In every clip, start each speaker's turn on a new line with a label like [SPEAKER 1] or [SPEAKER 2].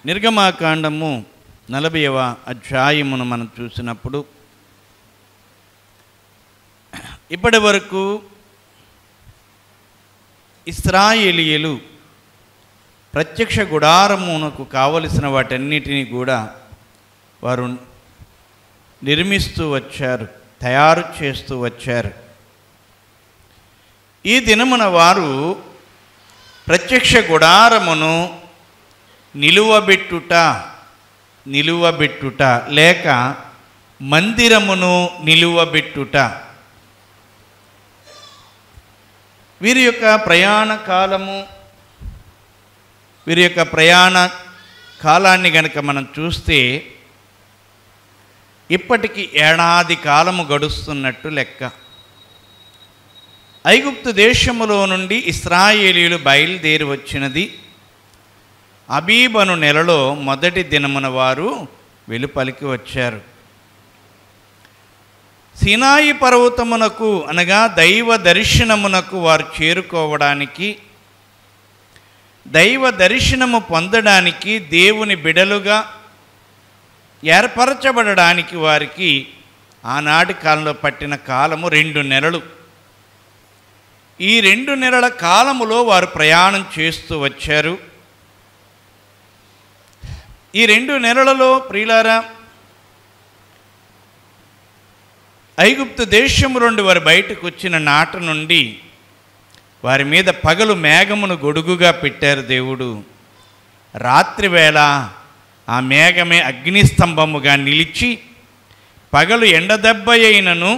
[SPEAKER 1] నిర్గమాకాండము 40వ అధ్యాయమును మనం చూసినప్పుడు ఇప్పటి వరకు ఇశ్రాయేలీయులు ప్రత్యక్ష గుడారమునకు కావలసిన వాటన్నిటినీ కూడా వారు నిర్మిస్తూ వచ్చారు, తయారు చేస్తూ వచ్చారు. ఈ దినమున వారు ప్రత్యక్ష గుడారమును నిలువబెట్టుట లేక మందిరమును నిలువబెట్టుట, వీరి యొక్క ప్రయాణ కాలాన్ని గనక మనం చూస్తే ఇప్పటికి ఏడాది కాలము గడుస్తున్నట్టు లెక్క. ఐగుప్తు దేశములో నుండి ఇశ్రాయేలీయులు బయలుదేరి వచ్చినది అబీబను నెలలో మొదటి దినమున వారు వెలుపలికి వచ్చారు. సీనాయి పర్వతమునకు అనగా దైవ దర్శనమునకు వారు చేరుకోవడానికి, దైవ దర్శనము పొందడానికి, దేవుని బిడలుగా ఏర్పరచబడడానికి వారికి ఆనాటి కాలంలో పట్టిన కాలము 2 నెలలు. ఈ 2 నెలల కాలములో వారు ప్రయాణం చేస్తూ వచ్చారు. ఈ 2 నెలలలో ప్రియులారా, ఐగుప్తు దేశము నుండి వారు బయటకు వచ్చిన నాట నుండి వారి మీద పగలు మేఘమును గొడుగుగా పెట్టారు దేవుడు. రాత్రి వేళ ఆ మేఘమే అగ్నిస్తంభముగా నిలిచి, పగలు ఎండ దెబ్బ అయినను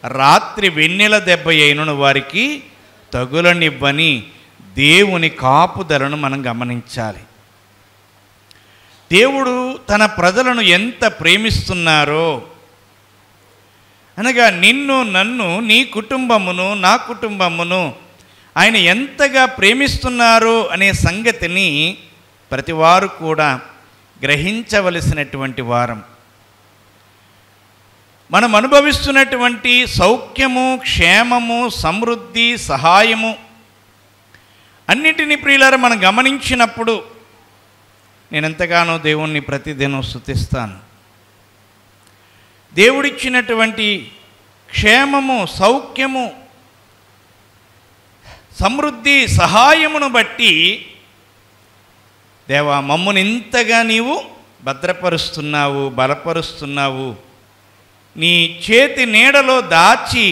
[SPEAKER 1] రాత్రి వెన్నెల దెబ్బ అయినను వారికి తగులనివ్వని దేవుని కాపుదలను మనం గమనించాలి. దేవుడు తన ప్రజలను ఎంత ప్రేమిస్తున్నారో, అనగా నిన్ను, నన్ను, నీ కుటుంబమును, నా కుటుంబమును ఆయన ఎంతగా ప్రేమిస్తున్నారో అనే సంగతిని ప్రతివారు కూడా గ్రహించవలసినటువంటి వారం. మనం అనుభవిస్తున్నటువంటి సౌఖ్యము, క్షేమము, సమృద్ధి, సహాయము అన్నిటినీ ప్రియులారా మనం గమనించినప్పుడు నేను ఎంతగానో దేవుణ్ణి ప్రతిదినం స్తుతిస్తాను. దేవుడిచ్చినటువంటి క్షేమము, సౌఖ్యము, సమృద్ధి, సహాయమును బట్టి దేవా మమ్మును ఇంతగా నీవు భద్రపరుస్తున్నావు, బలపరుస్తున్నావు, నీ చేతి నీడలో దాచి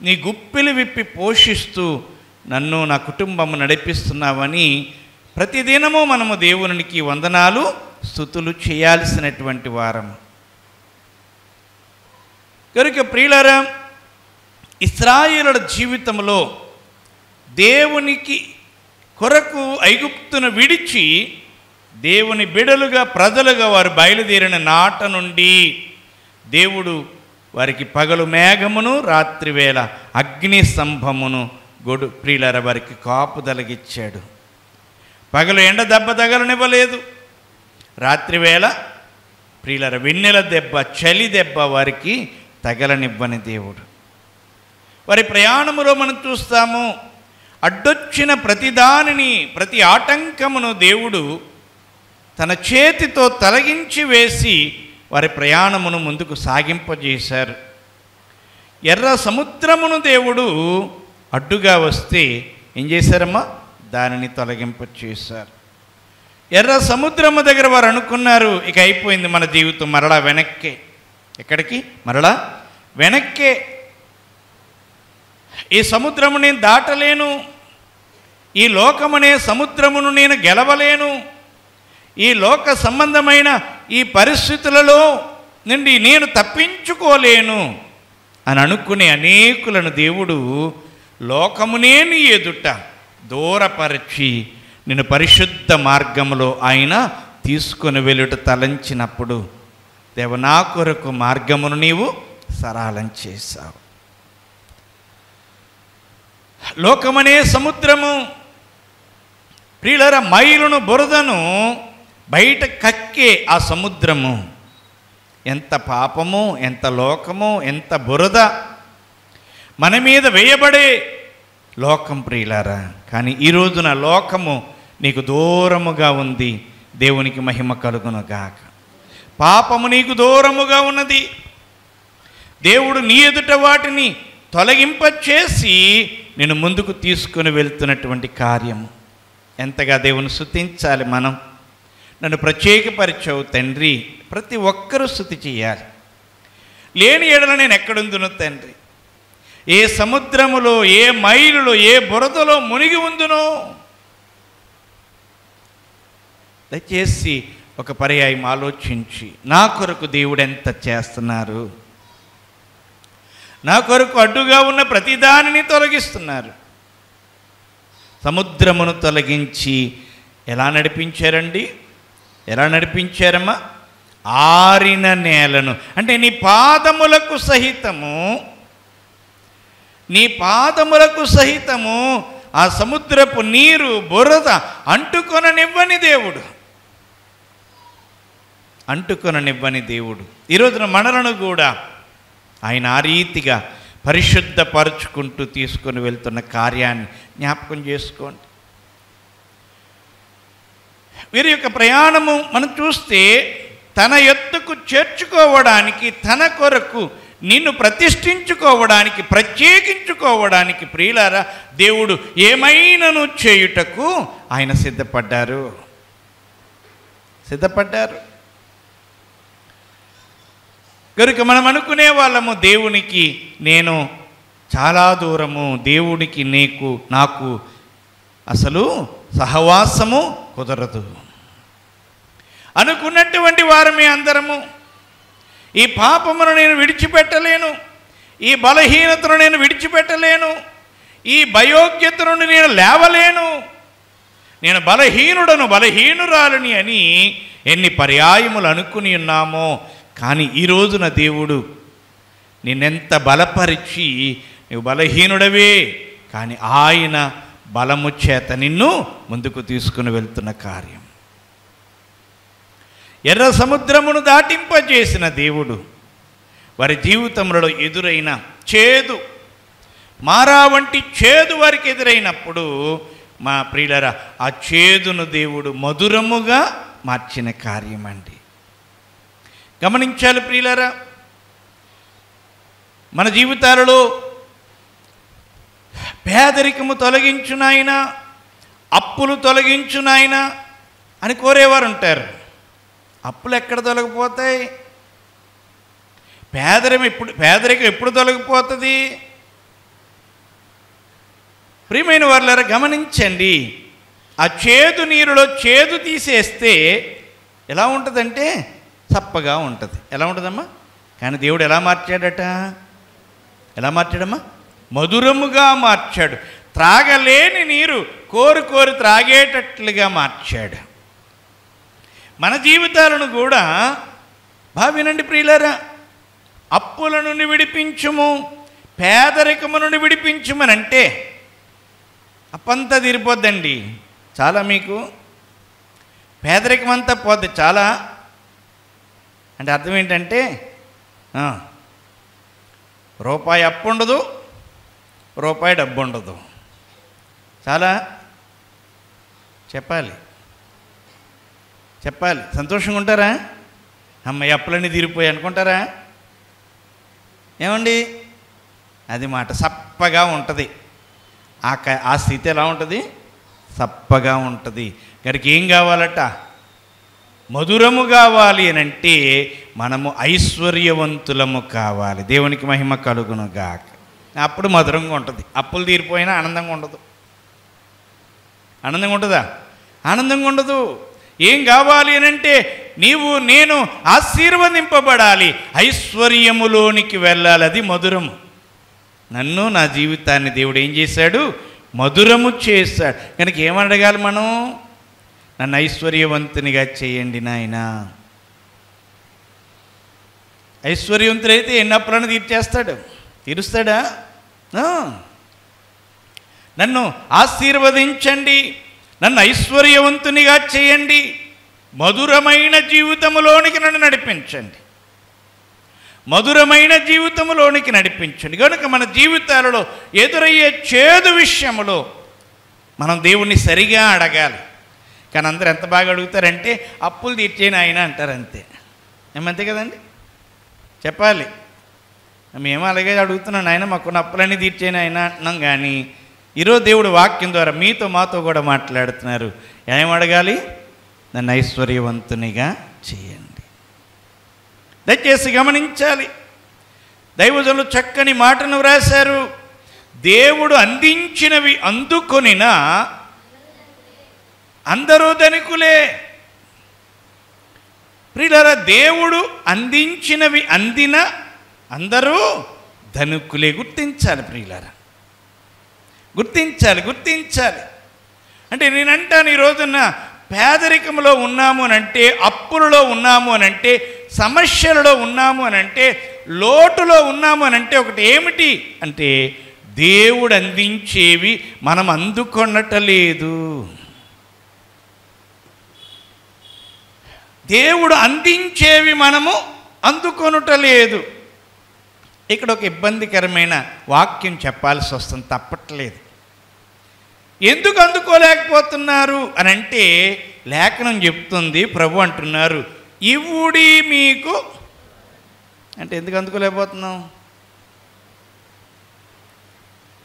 [SPEAKER 1] నీ గుప్పిలు విప్పి పోషిస్తూ నన్ను, నా కుటుంబము నడిపిస్తున్నావని ప్రతిదినము మనము దేవునికి వందనాలు, స్తుతులు చేయాల్సినటువంటి వారము. కనుక ప్రియులారా, ఇశ్రాయేలుల జీవితంలో దేవునికి కొరకు ఐగుప్తును విడిచి దేవుని బిడలుగా, ప్రజలుగా వారు బయలుదేరిన నాట నుండి దేవుడు వారికి పగలు మేఘమును, రాత్రి వేళ అగ్ని స్తంభమును ప్రియులారా వారికి కాపుదలగిచ్చాడు. పగలు ఎండ దెబ్బ తగలనివ్వలేదు, రాత్రి వేళ ప్రియులారా వెన్నెల దెబ్బ, చలి దెబ్బ వారికి తగలనివ్వని దేవుడు. వారి ప్రయాణములో మనం చూస్తాము, అడ్డొచ్చిన ప్రతిదానిని, ప్రతి ఆటంకమును దేవుడు తన చేతితో తొలగించి వేసి వారి ప్రయాణమును ముందుకు సాగింపజేశారు. ఎర్ర సముద్రమును దేవుడు అడ్డుగా వస్తే ఏం చేశారమ్మా? దానిని తొలగింపచేశారు. ఎర్ర సముద్రము దగ్గర వారు అనుకున్నారు, ఇక అయిపోయింది మన జీవితం, మరలా వెనక్కే. ఎక్కడికి? మరలా వెనక్కే. ఈ సముద్రము నేను దాటలేను, ఈ లోకమనే సముద్రమును నేను గెలవలేను, ఈ లోక సంబంధమైన ఈ పరిస్థితులలో నుండి నేను తప్పించుకోలేను అని అనుకునే అనేకులను దేవుడు లోకమునే నీ ఎదుట దూరపరిచి నిన్ను పరిశుద్ధ మార్గములో ఆయన తీసుకొని వెళ్ళుట తలంచినప్పుడు, దేవ నా కొరకు మార్గమును నీవు సరళం చేశావు. లోకమనే సముద్రము ప్రియులారా మైలును, బురదను బయట కక్కే ఆ సముద్రము, ఎంత పాపము, ఎంత లోకము, ఎంత బురద మన మీద వేయబడే లోకం ప్రియులారా. కానీ ఈ రోజున లోకము నీకు దూరముగా ఉంది, దేవునికి మహిమ కలుగునుగాక. పాపము నీకు దూరముగా ఉన్నది. దేవుడు నీ ఎదుట వాటిని తొలగింపచేసి నేను ముందుకు తీసుకుని వెళ్తున్నటువంటి కార్యము. ఎంతగా దేవుని స్తుతించాలి మనం. నన్ను ప్రత్యేకపరిచావు తండ్రి. ప్రతి ఒక్కరూ స్తుతి చేయాలి. లేని ఎడల నేను ఎక్కడుందును తండ్రి? ఏ సముద్రములో, ఏ మైలులో, ఏ బురదలో మునిగి ఉందునో. దయచేసి ఒక పర్యాయం ఆలోచించి, నా కొరకు దేవుడు ఎంత చేస్తున్నారు, నా కొరకు అడ్డుగా ఉన్న ప్రతిదానిని తొలగిస్తున్నారు. సముద్రమును తొలగించి ఎలా నడిపించారండి? ఎలా నడిపించారమ్మా? ఆరిన నేలను, అంటే నీ పాదములకు సహితము ఆ సముద్రపు నీరు, బురద అంటుకొననివ్వని దేవుడు. ఈరోజున మనలను కూడా ఆయన ఆ రీతిగా పరిశుద్ధపరుచుకుంటూ తీసుకొని వెళ్తున్న కార్యాన్ని జ్ఞాపకం చేసుకోండి. వీరి యొక్క ప్రయాణము మనం చూస్తే తన ఎత్తుకు చేర్చుకోవడానికి, తన కొరకు నిన్ను ప్రతిష్ఠించుకోవడానికి, ప్రత్యేకించుకోవడానికి ప్రియులారా దేవుడు ఏమైనను చేయుటకు ఆయన సిద్ధపడ్డారు. కనుక మనం అనుకునే వాళ్ళము, దేవునికి నేను చాలా దూరము, దేవునికి నాకు అసలు సహవాసము కుదరదు అనుకున్నటువంటి వారమే అందరము. ఈ పాపమును నేను విడిచిపెట్టలేను, ఈ బలహీనతను నేను విడిచిపెట్టలేను, ఈ భయోగ్యతను నేను లేవలేను, నేను బలహీనురాలని అని ఎన్ని పర్యాయములు అనుకుని ఉన్నామో. కానీ ఈ రోజున దేవుడు నిన్నెంత బలపరిచి, నువ్వు బలహీనుడవే, కానీ ఆయన బలము చేత నిన్ను ముందుకు తీసుకుని వెళ్తున్న కార్యం. ఎర్ర సముద్రమును దాటింపజేసిన దేవుడు వారి జీవితంలో ఎదురైన చేదు, మారా వంటి చేదు వారికి ఎదురైనప్పుడు మా ప్రియులరా ఆ చేదును దేవుడు మధురముగా మార్చిన కార్యం అండి. గమనించాలి ప్రియులరా, మన జీవితాలలో పేదరికము తొలగించునాయన, అప్పులు తొలగించునాయన అని కోరేవారు ఉంటారు. అప్పులు ఎక్కడ తొలగిపోతాయి? పేదరికం ఎప్పుడు తొలగిపోతుంది? ప్రియమైన వారులారా గమనించండి, ఆ చేదు నీరులో చేదు తీసేస్తే ఎలా ఉంటుందంటే చప్పగా ఉంటుంది. ఎలా ఉంటుందమ్మా? కానీ దేవుడు ఎలా మార్చాడమ్మా? మధురముగా మార్చాడు. త్రాగలేని నీరు కోరి త్రాగేటట్లుగా మార్చాడు. మన జీవితాలను కూడా వినండి ప్రియులారా, అప్పుల నుండి విడిపించుము, పేదరికము నుండి విడిపించుమనంటే అప్పంతా తీరిపోద్దండి. చాలా మీకు పేదరికం అంతా పోద్ది. చాలా అంటే అర్థం ఏంటంటే రూపాయి అప్పు ఉండదు, రూపాయి డబ్బు ఉండదు. చాలా చెప్పాలి. సంతోషంగా ఉంటారా? అమ్మాయి అప్పులన్నీ తీరిపోయి అనుకుంటారా? ఏమండి, అది మాట సప్పగా ఉంటుంది. ఆ స్థితి ఎలా ఉంటుంది? సప్పగా ఉంటుంది. గారికి ఏం కావాలట? మధురము కావాలి అని అంటే మనము ఐశ్వర్యవంతులము కావాలి. దేవునికి మహిమ కలుగును గాక. అప్పుడు మధురంగా ఉంటుంది. అప్పులు తీరిపోయినా ఆనందంగా ఉండదు. ఆనందంగా ఉంటుందా? ఆనందంగా ఉండదు. ఏం కావాలి అని అంటే నేను ఆశీర్వదింపబడాలి, ఐశ్వర్యములోనికి వెళ్ళాలి. అది మధురము. నన్ను, నా జీవితాన్ని దేవుడు ఏం చేశాడు? మధురము చేశాడు. కనుక ఏమని అడగాలి మనం? నన్ను ఐశ్వర్యవంతునిగా చేయండి నాయనా. ఐశ్వర్యవంతుడైతే ఎన్ని అప్పులను తీరుస్తాడా? నన్ను ఆశీర్వదించండి, నన్ను ఐశ్వర్యవంతునిగా చేయండి, మధురమైన జీవితంలోనికి నన్ను నడిపించండి, మధురమైన జీవితంలోనికి నడిపించండి. కనుక మన జీవితాలలో ఎదురయ్యే చేదు విషయంలో మనం దేవుణ్ణి సరిగా అడగాలి. కానీ అందరూ ఎంత బాగా అడుగుతారంటే అప్పులు తీర్చేయని ఆయన అంటారు, అంతే. ఏమంతే కదండి, చెప్పాలి. మేము అలాగే అడుగుతున్నాను, ఆయన మాకున్న అప్పులన్నీ తీర్చేయని ఆయన అంటున్నాం. కానీ ఈరోజు దేవుడు వాక్యం ద్వారా మీతో మాతో కూడా మాట్లాడుతున్నారు. ఏం అడగాలి? నన్ను ఐశ్వర్యవంతునిగా చేయండి. దయచేసి గమనించాలి, దైవజనులు చక్కని మాటను వ్రాశారు. దేవుడు అందించినవి అందుకొనినా అందరూ ధనికులే. ప్రియులారా, దేవుడు అందించినవి అందిన అందరూ ధనికులే. గుర్తించాలి ప్రియులారా, గుర్తించాలి. అంటే నేనంటాను, ఈ రోజున పేదరికంలో ఉన్నాము అనంటే, అప్పులలో ఉన్నాము అనంటే, సమస్యలలో ఉన్నాము అనంటే, లోటులో ఉన్నాము అనంటే ఒకటి ఏమిటి అంటే దేవుడు అందించేవి మనం అందుకొనటలేదు. దేవుడు అందించేవి మనము అందుకొనటలేదు. ఇక్కడ ఒక ఇబ్బందికరమైన వాక్యం చెప్పాల్సి వస్తుంది, తప్పట్లేదు. ఎందుకు అందుకోలేకపోతున్నారు అని అంటే లేఖనం చెప్తుంది, ప్రభు అంటున్నారు, ఇవుడి మీకు. అంటే ఎందుకు అందుకోలేకపోతున్నాం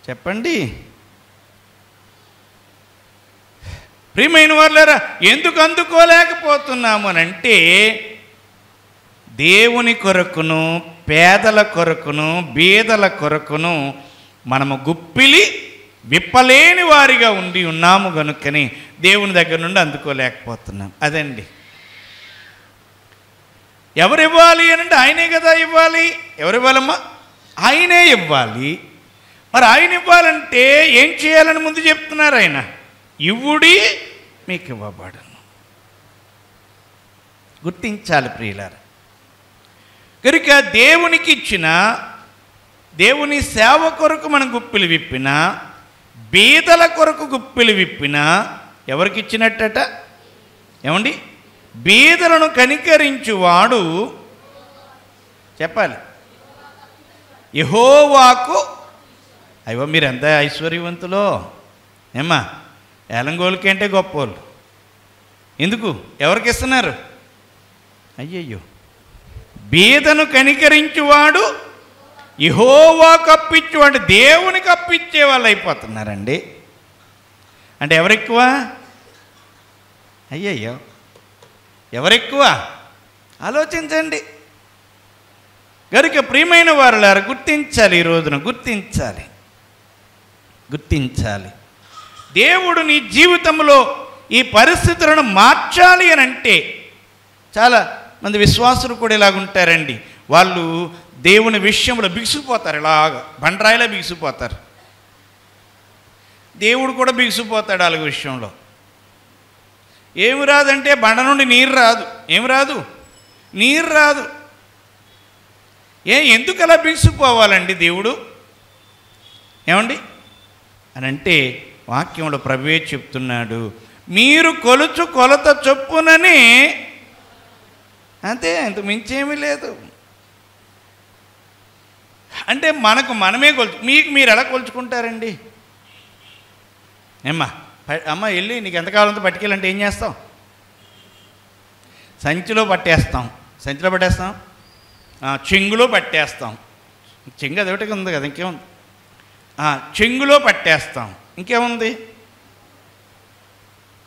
[SPEAKER 1] చెప్పండి ప్రియమైన వాళ్ళారా? ఎందుకు అందుకోలేకపోతున్నాము అని అంటే దేవుని కొరకును, పేదల కొరకును, బీదల కొరకును మనము గుప్పిలి విప్పలేని వారిగా ఉండి ఉన్నాము కనుకని దేవుని దగ్గర నుండి అందుకోలేకపోతున్నాం. అదండి. ఎవరు ఇవ్వాలి అని అంటే ఆయనే కదా ఇవ్వాలి. ఎవరు ఇవ్వాలమ్మా? ఆయనే ఇవ్వాలి. మరి ఆయన ఇవ్వాలంటే ఏం చేయాలని ముందు చెప్తున్నారు ఆయన, ఇవ్వుడి మీకు ఇవ్వబడును. గుర్తించాలి ప్రియులారా. కనుక దేవునికి ఇచ్చిన, దేవుని సేవ కొరకు మనం గుప్పిలు విప్పిన, బీదల కొరకు గుప్పిలు విప్పిన ఎవరికి ఇచ్చినట్టట? ఏమండి? బీదలను కనికరించువాడు చెప్పాలి, యెహోవాకు. అయ్యో మీరు ఎంత ఐశ్వర్యవంతులో ఏమ్మా, ఏలంగోళ్ళకి అంటే గొప్పోళ్ళు. ఎందుకు? ఎవరికి ఇస్తున్నారు? అయ్యయ్యో, బీదను కనికరించువాడు యెహోవాకు అప్పించేవాడు, దేవునికి అప్పించే వాళ్ళు అయిపోతున్నారండి. అంటే ఎవరెక్కువ? అయ్యయ్యో, ఎవరెక్కువ? ఆలోచించండి. కనుక ప్రియమైన వారులారా, గుర్తించాలి, ఈ రోజున గుర్తించాలి. దేవుడు నీ జీవితంలో ఈ పరిస్థితులను మార్చాలి అని అంటే, చాలా మంది విశ్వాసులు కూడా ఇలాగుంటారండి. వాళ్ళు దేవుని విషయంలో బిగుసిపోతారు, ఇలాగ బండరాయిలా బిగుసిపోతారు. దేవుడు కూడా బిగుసిపోతాడు వాళ్ళ విషయంలో. ఏమి రాదంటే బండ నుండి నీరు రాదు. ఏమి రాదు? నీరు రాదు. ఎందుకు అలా బిగుసిపోవాలండి దేవుడు? ఏమండి అని అంటే వాక్యంలో ప్రభువే చెప్తున్నాడు, మీరు కొలుచు కొలత చొప్పునని, అంతే, అంత మించేమీ లేదు. అంటే మనకు మనమే మీకు మీరు ఎలా కొలుచుకుంటారండి? అమ్మ వెళ్ళి నీకు ఎంత కావాలంతో పట్టుకెళ్ళంటే ఏం చేస్తాం? సంచిలో పట్టేస్తాం. చెంగులో పట్టేస్తాం. చెంగు అదొకటిగా ఉంది కదా, ఇంకేముంది? చెంగులో పట్టేస్తాం.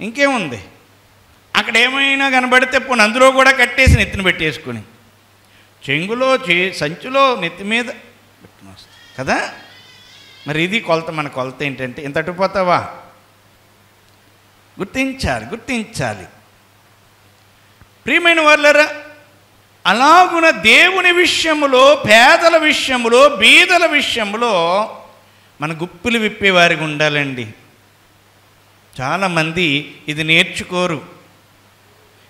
[SPEAKER 1] ఇంకేముంది? అక్కడ ఏమైనా కనబడితే పోనీ అందులో కూడా కట్టేసి నెత్తిన పెట్టేసుకొని చెంగులో సంచిలో నెత్తి మీద పెట్టుకుని వస్తాం కదా. మరి ఇది కొలత. మన కొలత ఏంటంటే ఇంత అటుపోతావా? గుర్తించాలి. ప్రియమైన వాళ్ళరా, అలాగున దేవుని విషయములో, పేదల విషయములో, బీదల విషయములో మన గుప్పులు విప్పేవారికి ఉండాలండి. చాలామంది ఇది నేర్చుకోరు.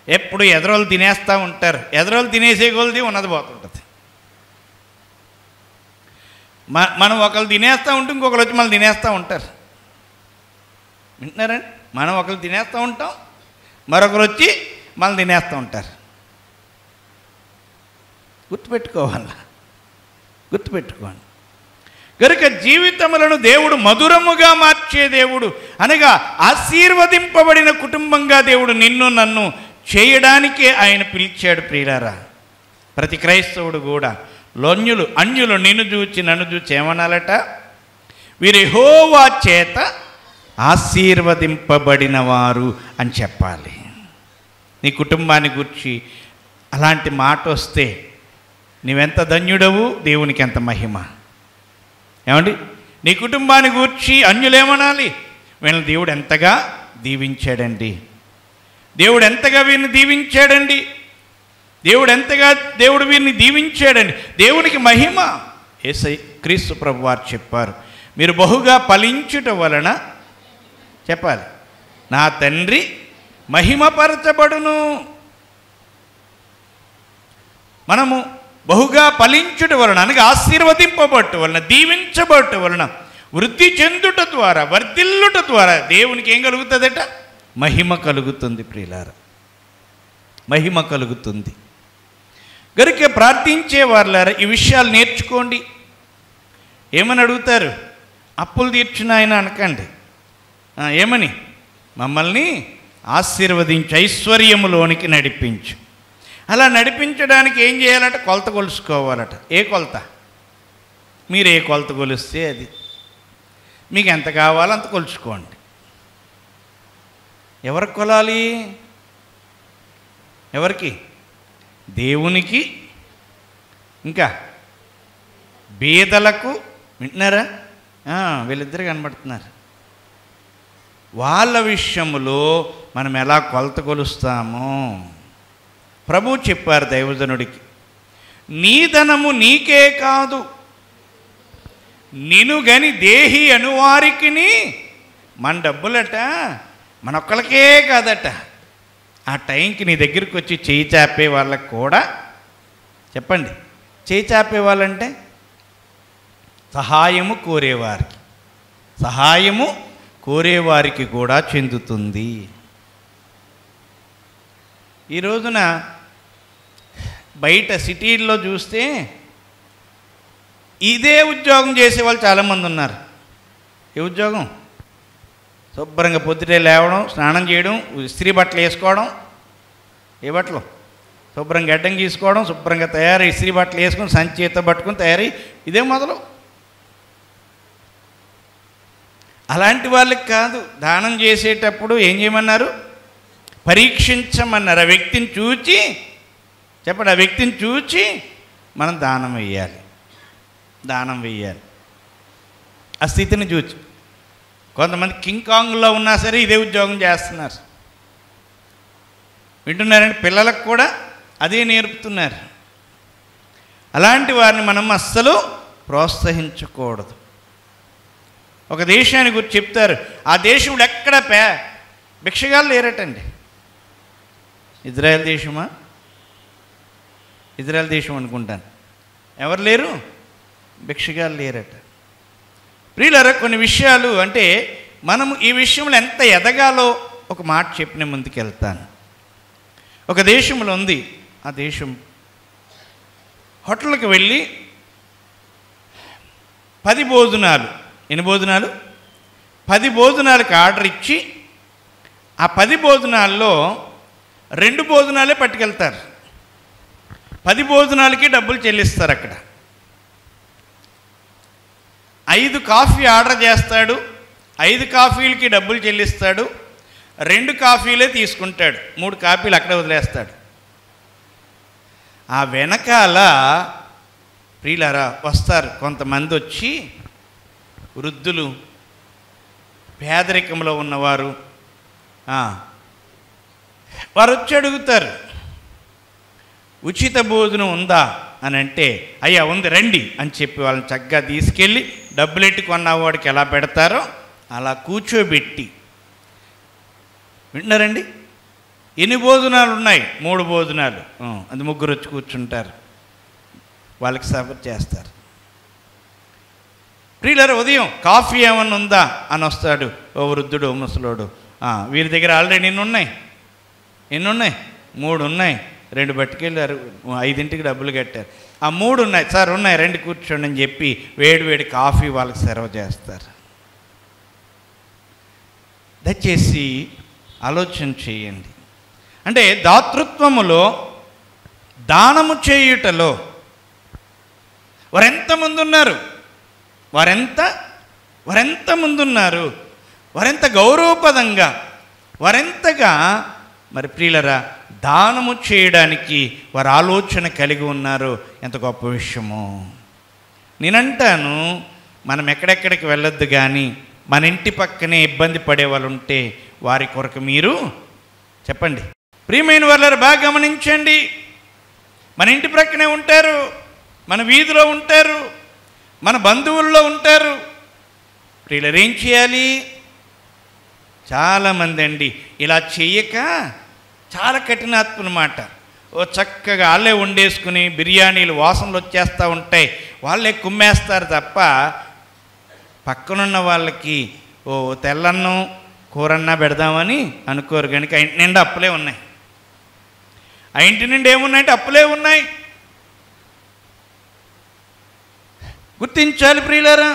[SPEAKER 1] ఎప్పుడు ఎదరోళ్ళు తినేస్తూ ఉంటారు. ఎదరోళ్ళు తినేసే కొలది ఉన్నది పోతుంటుంది. మనం ఒకళ్ళు తినేస్తూ ఉంటే ఇంకొకరు వచ్చి మళ్ళీ తినేస్తూ ఉంటారు. వింటున్నారండి? మనం ఒకరు తినేస్తూ ఉంటాం, మరొకరు వచ్చి మళ్ళీ తినేస్తూ ఉంటారు. గుర్తుపెట్టుకోండి. కనుక జీవితములను దేవుడు మధురముగా మార్చే దేవుడు, అనగా ఆశీర్వదింపబడిన కుటుంబంగా దేవుడు నిన్ను నన్ను చేయడానికే ఆయన పిలిచాడు. ప్రియులారా, ప్రతి క్రైస్తవుడు కూడా అన్యులు నిన్ను చూచి నన్ను చూచి ఏమనాలట? వీరు యెహోవా చేత ఆశీర్వదింపబడిన వారు అని చెప్పాలి. నీ కుటుంబాన్ని గురించి అలాంటి మాట వస్తే నీవెంత ధన్యుడవు, దేవునికి ఎంత మహిమ. ఏమండి, నీ కుటుంబాన్ని గూర్చి అన్యులేమనాలి? వీళ్ళని దేవుడు ఎంతగా దీవించాడండి, దేవుడు ఎంతగా వీరిని దీవించాడండి, దేవుడు వీరిని దీవించాడండి. దేవునికి మహిమ. యేసయ్య క్రీస్తు ప్రభు వారు చెప్పారు, మీరు బహుగా ఫలించుట వలన చెప్పాలి నా తండ్రి మహిమపరచబడును. మనము బహుగా ఫలించుట వలన, అనగా ఆశీర్వదింపబట్ట వలన, దీవించబట్ట వలన, వృద్ధి చెందుట ద్వారా, వర్ధిల్లుట ద్వారా దేవునికి ఏం కలుగుతుందట? మహిమ కలుగుతుంది. ప్రియులారా, మహిమ కలుగుతుంది. గనుక ప్రార్థించే వారులారా, ఈ విషయాలు నేర్చుకోండి. ఏమని అడుగుతారు? అప్పులు తీర్చిన ఆయన అనకండి. ఏమని? మమ్మల్ని ఆశీర్వదించు, ఐశ్వర్యములోనికి నడిపించు. అలా నడిపించడానికి ఏం చేయాలట? కొలత కొలుసుకోవాలట. ఏ కొలత? మీరు ఏ కొలత కొలిస్తే అది. మీకు ఎంత కావాలో అంత కొలుచుకోండి. ఎవరికి కొలాలి? ఎవరికి? దేవునికి, ఇంకా బీదలకు. వింటున్నారా? వీళ్ళిద్దరు కనబడుతున్నారు. వాళ్ళ విషయంలో మనం ఎలా కొలత కొలుస్తామో ప్రభు చెప్పారు దైవజనుడికి. నీ ధనము నీకే కాదు, నిను గని దేహి అనువారికిని. మన డబ్బులట మనొక్కలకే కాదట, ఆ టైంకి నీ దగ్గరికి వచ్చి చేయి చాపే వాళ్ళకి కూడా. చెప్పండి, చేయి చాపే వాళ్ళంటే సహాయము కోరేవారికి, సహాయము కోరేవారికి కూడా చెందుతుంది. ఈ రోజున బయట సిటీల్లో చూస్తే ఇదే ఉద్యోగం చేసేవాళ్ళు చాలామంది ఉన్నారు. ఏ ఉద్యోగం? శుభ్రంగా పొద్దుటే లేవడం, స్నానం చేయడం, ఇస్త్రీ బట్టలు వేసుకోవడం. ఏ బట్టలు? శుభ్రంగా గడ్డం గీసుకోవడం, శుభ్రంగా తయారై ఇస్త్రీ బట్టలు వేసుకొని సంచి చేత పట్టుకొని తయారై ఇదే మొదలు. అలాంటి వాళ్ళకి కాదు, దానం చేసేటప్పుడు ఏం చేయమన్నారు? పరీక్షించమన్నారు. ఆ వ్యక్తిని చూచి, చెప్పండి, ఆ వ్యక్తిని చూచి మనం దానం వేయాలి. దానం వేయాలి ఆ స్థితిని చూచి. కొంతమంది కింగ్ కాంగ్లో ఉన్నా సరే ఇదే ఉద్యోగం చేస్తున్నారు. వింటున్నారండి? పిల్లలకు కూడా అదే నేర్పుతున్నారు. అలాంటి వారిని మనం అస్సలు ప్రోత్సహించకూడదు. ఒక దేశాన్ని గురించి చెప్తారు, ఆ దేశంలో ఎక్కడ భిక్షగాళ్ళు లేరటండి. ఇజ్రాయెల్ దేశమా? ఇజ్రాయెల్ దేశం అనుకుంటాను. ఎవరు లేరు? భిక్షగాళ్ళు లేరట. ప్రియులారా, కొన్ని విషయాలు అంటే మనం ఈ విషయంలో ఎంత ఎదగాలో ఒక మాట చెప్పిన ముందుకు వెళ్తాను. ఒక దేశంలో ఉంది, ఆ దేశం హోటల్కి వెళ్ళి 10 భోజనాలు, ఎన్ని భోజనాలు? 10 భోజనాలకు ఆర్డర్ ఇచ్చి ఆ 10 భోజనాల్లో 2 భోజనాలే పట్టుకెళ్తారు. 10 భోజనాలకి డబ్బులు చెల్లిస్తారు. అక్కడ 5 కాఫీ ఆర్డర్ చేస్తాడు, 5 కాఫీలకి డబ్బులు చెల్లిస్తాడు, 2 కాఫీలే తీసుకుంటాడు, 3 కాఫీలు అక్కడే వదిలేస్తాడు. ఆ వెనకాల ప్రియులారా వస్తారు కొంతమంది వచ్చి, వృద్ధులు, పేదరికంలో ఉన్నవారు, వారు వచ్చి అడుగుతారు, ఉచిత భోజనం ఉందా అని అంటే, అయ్యా ఉంది రండి అని చెప్పి వాళ్ళని చక్కగా తీసుకెళ్ళి డబ్బులెట్టి కొన్నవాడికి ఎలా పెడతారో అలా కూర్చోబెట్టి. వింటున్నారండి? ఎన్ని భోజనాలు ఉన్నాయి? 3 భోజనాలు. అది 3 వచ్చి కూర్చుంటారు, వాళ్ళకి సర్వ్ చేస్తారు. ప్రియులారా, ఉదయం కాఫీ ఏమన్నా ఉందా అని వస్తాడు ఓ వృద్ధుడు, ఓ ముసలోడు. వీరి దగ్గర ఆల్రెడీ ఎన్ని ఉన్నాయి? 3 ఉన్నాయి, 2 పట్టుకెళ్ళారు, 5ంటికి డబ్బులు కట్టారు. ఆ 3 ఉన్నాయి సార్, ఉన్నాయి రండి కూర్చోండి అని చెప్పి వేడి కాఫీ వాళ్ళకి సర్వ్ చేస్తారు. దయచేసి ఆలోచన చేయండి. అంటే దాతృత్వములో, దానము చేయుటలో వారెంత ముందున్నారు, వారెంత ముందున్నారు, వారెంత గౌరవపదంగా, వారెంతగా మరి ప్రియులరా దానము చేయడానికి వారు ఆలోచన కలిగి ఉన్నారు. ఎంత గొప్ప విషయము. నేనంటాను, మనం ఎక్కడెక్కడికి వెళ్ళొద్దు, కానీ మన ఇంటి పక్కనే ఇబ్బంది పడే వాళ్ళు ఉంటే వారి కొరకు మీరు చెప్పండి. ప్రియమైన వాళ్ళారు, బాగా గమనించండి. మన ఇంటి ప్రక్కనే ఉంటారు, మన వీధిలో ఉంటారు, మన బంధువుల్లో ఉంటారు. ప్రియులరు ఏం చేయాలి? చాలామంది అండి ఇలా చెయ్యక చాలా కఠినాత్మన మాట. ఓ చక్కగా వాళ్ళే వండేసుకుని బిర్యానీలు వాసనలు వచ్చేస్తూ ఉంటాయి, వాళ్ళే కుమ్మేస్తారు తప్ప పక్కనున్న వాళ్ళకి ఓ తెల్లన్నం కూరన్నా పెడదామని అనుకోరు. కనుక ఆ ఇంటి నిండా అప్పులే ఉన్నాయి. ఆ ఇంటి నిండా ఏమున్నాయంటే అప్పులే ఉన్నాయి. గుర్తించాలి ప్రియులారా.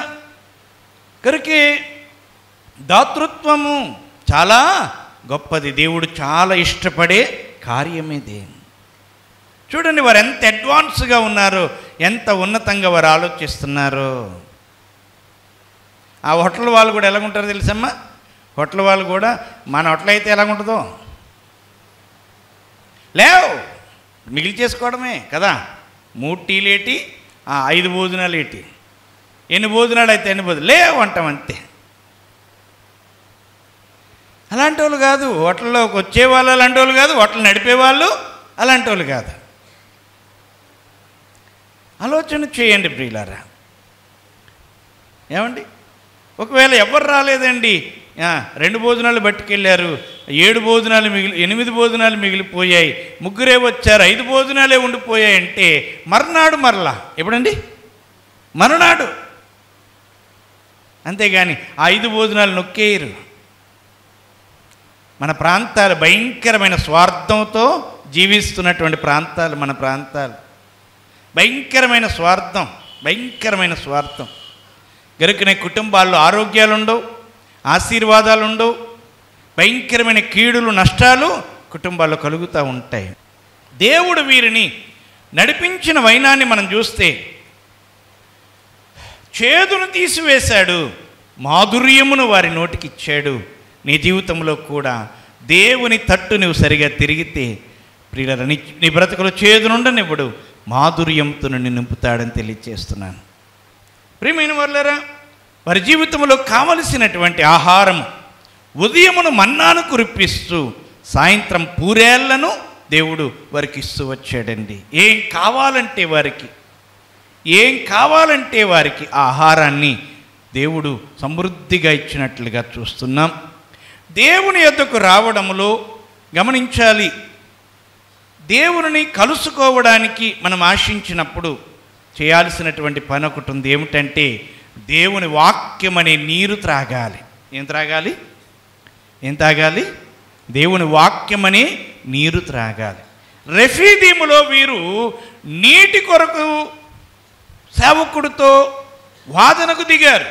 [SPEAKER 1] కనుకే దాతృత్వము చాలా గొప్పది, దేవుడు చాలా ఇష్టపడే కార్యమేది. చూడండి వారు ఎంత అడ్వాన్స్గా ఉన్నారో, ఎంత ఉన్నతంగా వారు ఆలోచిస్తున్నారో. ఆ హోటల్ వాళ్ళు కూడా ఎలాగుంటారో తెలుసమ్మా? హోటల్ వాళ్ళు కూడా మన హోటల్ అయితే ఎలాగుంటుందో, లేవు మిగిలి చేసుకోవడమే కదా. 3 టీలేటి, 5 భోజనాలు ఏంటి, ఎన్ని భోజనాలు అయితే ఎన్ని భోజనాలు లేవు అంటాం అంతే. అలాంటి వాళ్ళు కాదు, హోటల్లోకి వచ్చేవాళ్ళు అలాంటి వాళ్ళు కాదు, హోటల్ నడిపేవాళ్ళు అలాంటి వాళ్ళు కాదు. ఆలోచన చేయండి ప్రియులారా. ఏమండి, ఒకవేళ ఎవరు రాలేదండి, 2 భోజనాలు పట్టుకెళ్ళారు, 7 భోజనాలు 8 భోజనాలు మిగిలిపోయాయి, 3 వచ్చారు, 5 భోజనాలే ఉండిపోయాయంటే మర్నాడు మరలా ఎప్పుడండి? మరునాడు. అంతేగాని ఆ 5 భోజనాలు నొక్కేయరు. మన ప్రాంతాలు భయంకరమైన స్వార్థంతో జీవిస్తున్నటువంటి ప్రాంతాలు మన ప్రాంతాలు. భయంకరమైన స్వార్థం. గనుకనే కుటుంబాల్లో ఆరోగ్యాలు ఉండవు, ఆశీర్వాదాలు ఉండవు, భయంకరమైన కీడులు నష్టాలు కుటుంబాల్లో కలుగుతూ ఉంటాయి. దేవుడు వీరిని నడిపించిన వైనాన్ని మనం చూస్తే చేదును తీసివేశాడు, మాధుర్యమును వారి నోటికి ఇచ్చాడు. నీ జీవితంలో కూడా దేవుని తట్టు నువ్వు సరిగా తిరిగితే ప్రియుల నీ బ్రతుకులో చేదునుండనివ్వడు, మాధుర్యంతో నిన్ను నింపుతాడని తెలియజేస్తున్నాను. ప్రియమైన వాళ్ళరా, వారి జీవితంలో కావలసినటువంటి ఆహారం, ఉదయమును మన్నాను కురిపిస్తూ సాయంత్రం పూరేళ్లను దేవుడు వారికి ఇస్తూ వచ్చాడండి. ఏం కావాలంటే వారికి ఆహారాన్ని దేవుడు సమృద్ధిగా ఇచ్చినట్లుగా చూస్తున్నాం. దేవుని యొద్దకు రావడంలో గమనించాలి, దేవుని కలుసుకోవడానికి మనం ఆశించినప్పుడు చేయాల్సినటువంటి పని ఒకటి ఉంది. ఏమిటంటే దేవుని వాక్యం అనే నీరు త్రాగాలి. ఏం తాగాలి? దేవుని వాక్యం అనే నీరు త్రాగాలి. రెఫీదీములో వీరు నీటి కొరకు సేవకుడితో వాదనకు దిగారు.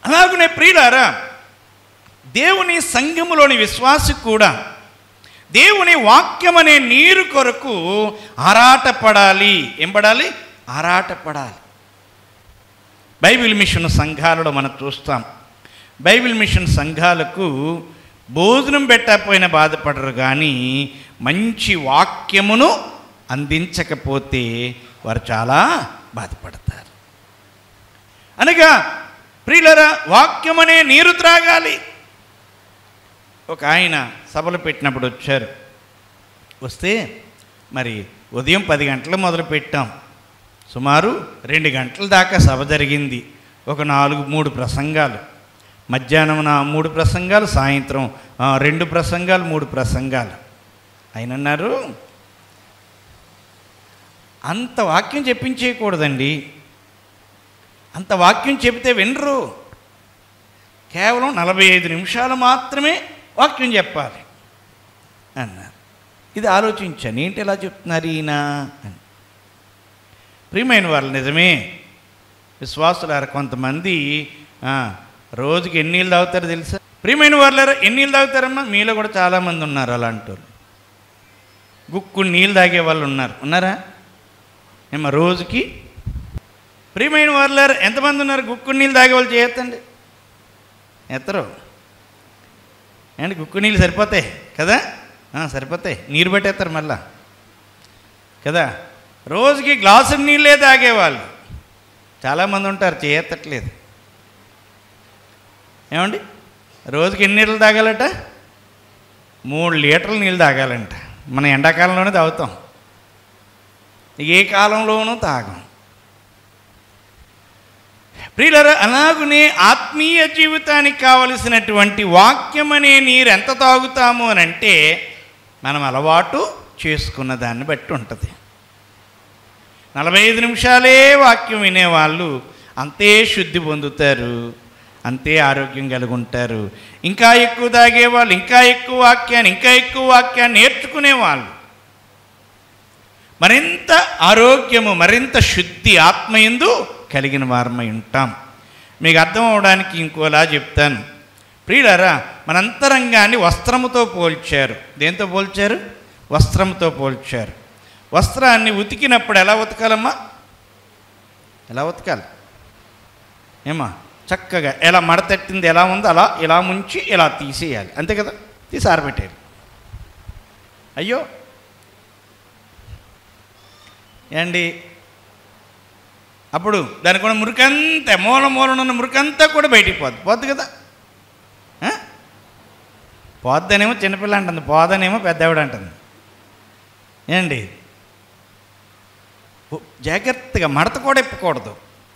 [SPEAKER 1] అలాగనే ప్రియులారా, దేవుని సంఘములోని విశ్వాసి కూడా దేవుని వాక్యం అనే నీరు కొరకు ఆరాటపడాలి. ఏం పడాలి? ఆరాటపడాలి. బైబిల్ మిషన్ సంఘాలలో మనం చూస్తాం. బైబిల్ మిషన్ సంఘాలకు భోజనం పెట్టకపోయినా బాధపడరు, కానీ మంచి వాక్యమును అందించకపోతే వారు చాలా బాధపడతారు. అనగా ప్రియులరా, వాక్యం అనే నీరు త్రాగాలి. ఒక ఆయన సభలు పెట్టినప్పుడు వచ్చారు. వస్తే మరి ఉదయం 10 గంటలు మొదలు పెట్టాం, సుమారు 2 గంటల దాకా సభ జరిగింది. ఒక 3 ప్రసంగాలు, మధ్యాహ్నం 3 ప్రసంగాలు, సాయంత్రం 2 ప్రసంగాలు, 3 ప్రసంగాలు. ఆయన అన్నారు, అంత వాక్యం చెప్పించేయకూడదండి, అంత వాక్యం చెబితే వినరు, కేవలం 45 నిమిషాలు మాత్రమే వాక్యం చెప్పాలి అన్నారు. ఇది ఆలోచించాను, ఏంటి ఎలా చెప్తున్నారు ఈయన అని. ప్రియమైన వాళ్ళు, నిజమే విశ్వాసులారా, కొంతమంది రోజుకి ఎన్ని నీళ్ళు తాగుతారో తెలుసా? ప్రియమైన వాళ్ళారా, ఎన్ని నీళ్ళు తాగుతారమ్మా? మీలో కూడా చాలామంది ఉన్నారు అలాంటి వాళ్ళు. గుక్కుని నీళ్ళు తాగే వాళ్ళు ఉన్నారా ఏమో రోజుకి? ప్రియమైన వాళ్ళారా, ఎంతమంది ఉన్నారు గుక్కుని నీళ్ళు తాగే వాళ్ళు? చేయొద్దండి, ఎత్తరు ఏంటి? గుక్కు నీళ్ళు సరిపోతాయి కదా? సరిపోతాయి, నీరు పెట్టేస్తారు మళ్ళా కదా. రోజుకి గ్లాసు నీళ్ళే తాగేవాళ్ళు చాలామంది ఉంటారు, చేయత్తట్లేదు. ఏమండి, రోజుకి ఎన్ని నీళ్ళు తాగాలట? 3 లీటర్ల నీళ్ళు తాగాలంట. మనం ఎండాకాలంలోనే తాగుతాం, ఏ కాలంలోనూ తాగం. ప్రియులారా, అలాగునే ఆత్మీయ జీవితానికి కావలసినటువంటి వాక్యం అనే నీరు ఎంత తాగుతాము అని అంటే మనం అలవాటు చేసుకున్న దాన్ని బట్టి ఉంటుంది. 45 నిమిషాలే వాక్యం వినేవాళ్ళు అంతే శుద్ధి పొందుతారు, అంతే ఆరోగ్యం కలిగి ఉంటారు. ఇంకా ఎక్కువ తాగేవాళ్ళు ఇంకా ఎక్కువ వాక్యాన్ని నేర్చుకునేవాళ్ళు మరింత ఆరోగ్యము, మరింత శుద్ధి ఆత్మయందు కలిగిన వారమై ఉంటాం. మీకు అర్థం అవడానికి ఇంకోలా చెప్తాను. ప్రియులారా, మన అంతరంగాన్ని వస్త్రముతో పోల్చారు. దేంతో పోల్చారు? వస్త్రంతో పోల్చారు. వస్త్రాన్ని ఉతికినప్పుడు ఎలా ఉతకాలమ్మా? ఎలా ఉతకాలి ఏమా? చక్కగా ఎలా మడతెట్టింది ఎలా ఉందో అలా ఇలా ముంచి ఇలా తీసేయాలి, అంతే కదా? తీసి ఆరబెట్టేయాలి. అయ్యో ఏండి, అప్పుడు దానికి కూడా మురికంతా మూలన్న మురికంతా కూడా బయటికి పోద్ది కదా. పోద్దనేమో చిన్నపిల్ల అంటుంది, పోదనేమో పెద్దవిడ అంటుంది. ఏండి, జాగ్రత్తగా మడత కూడా ఇప్పకూడదు.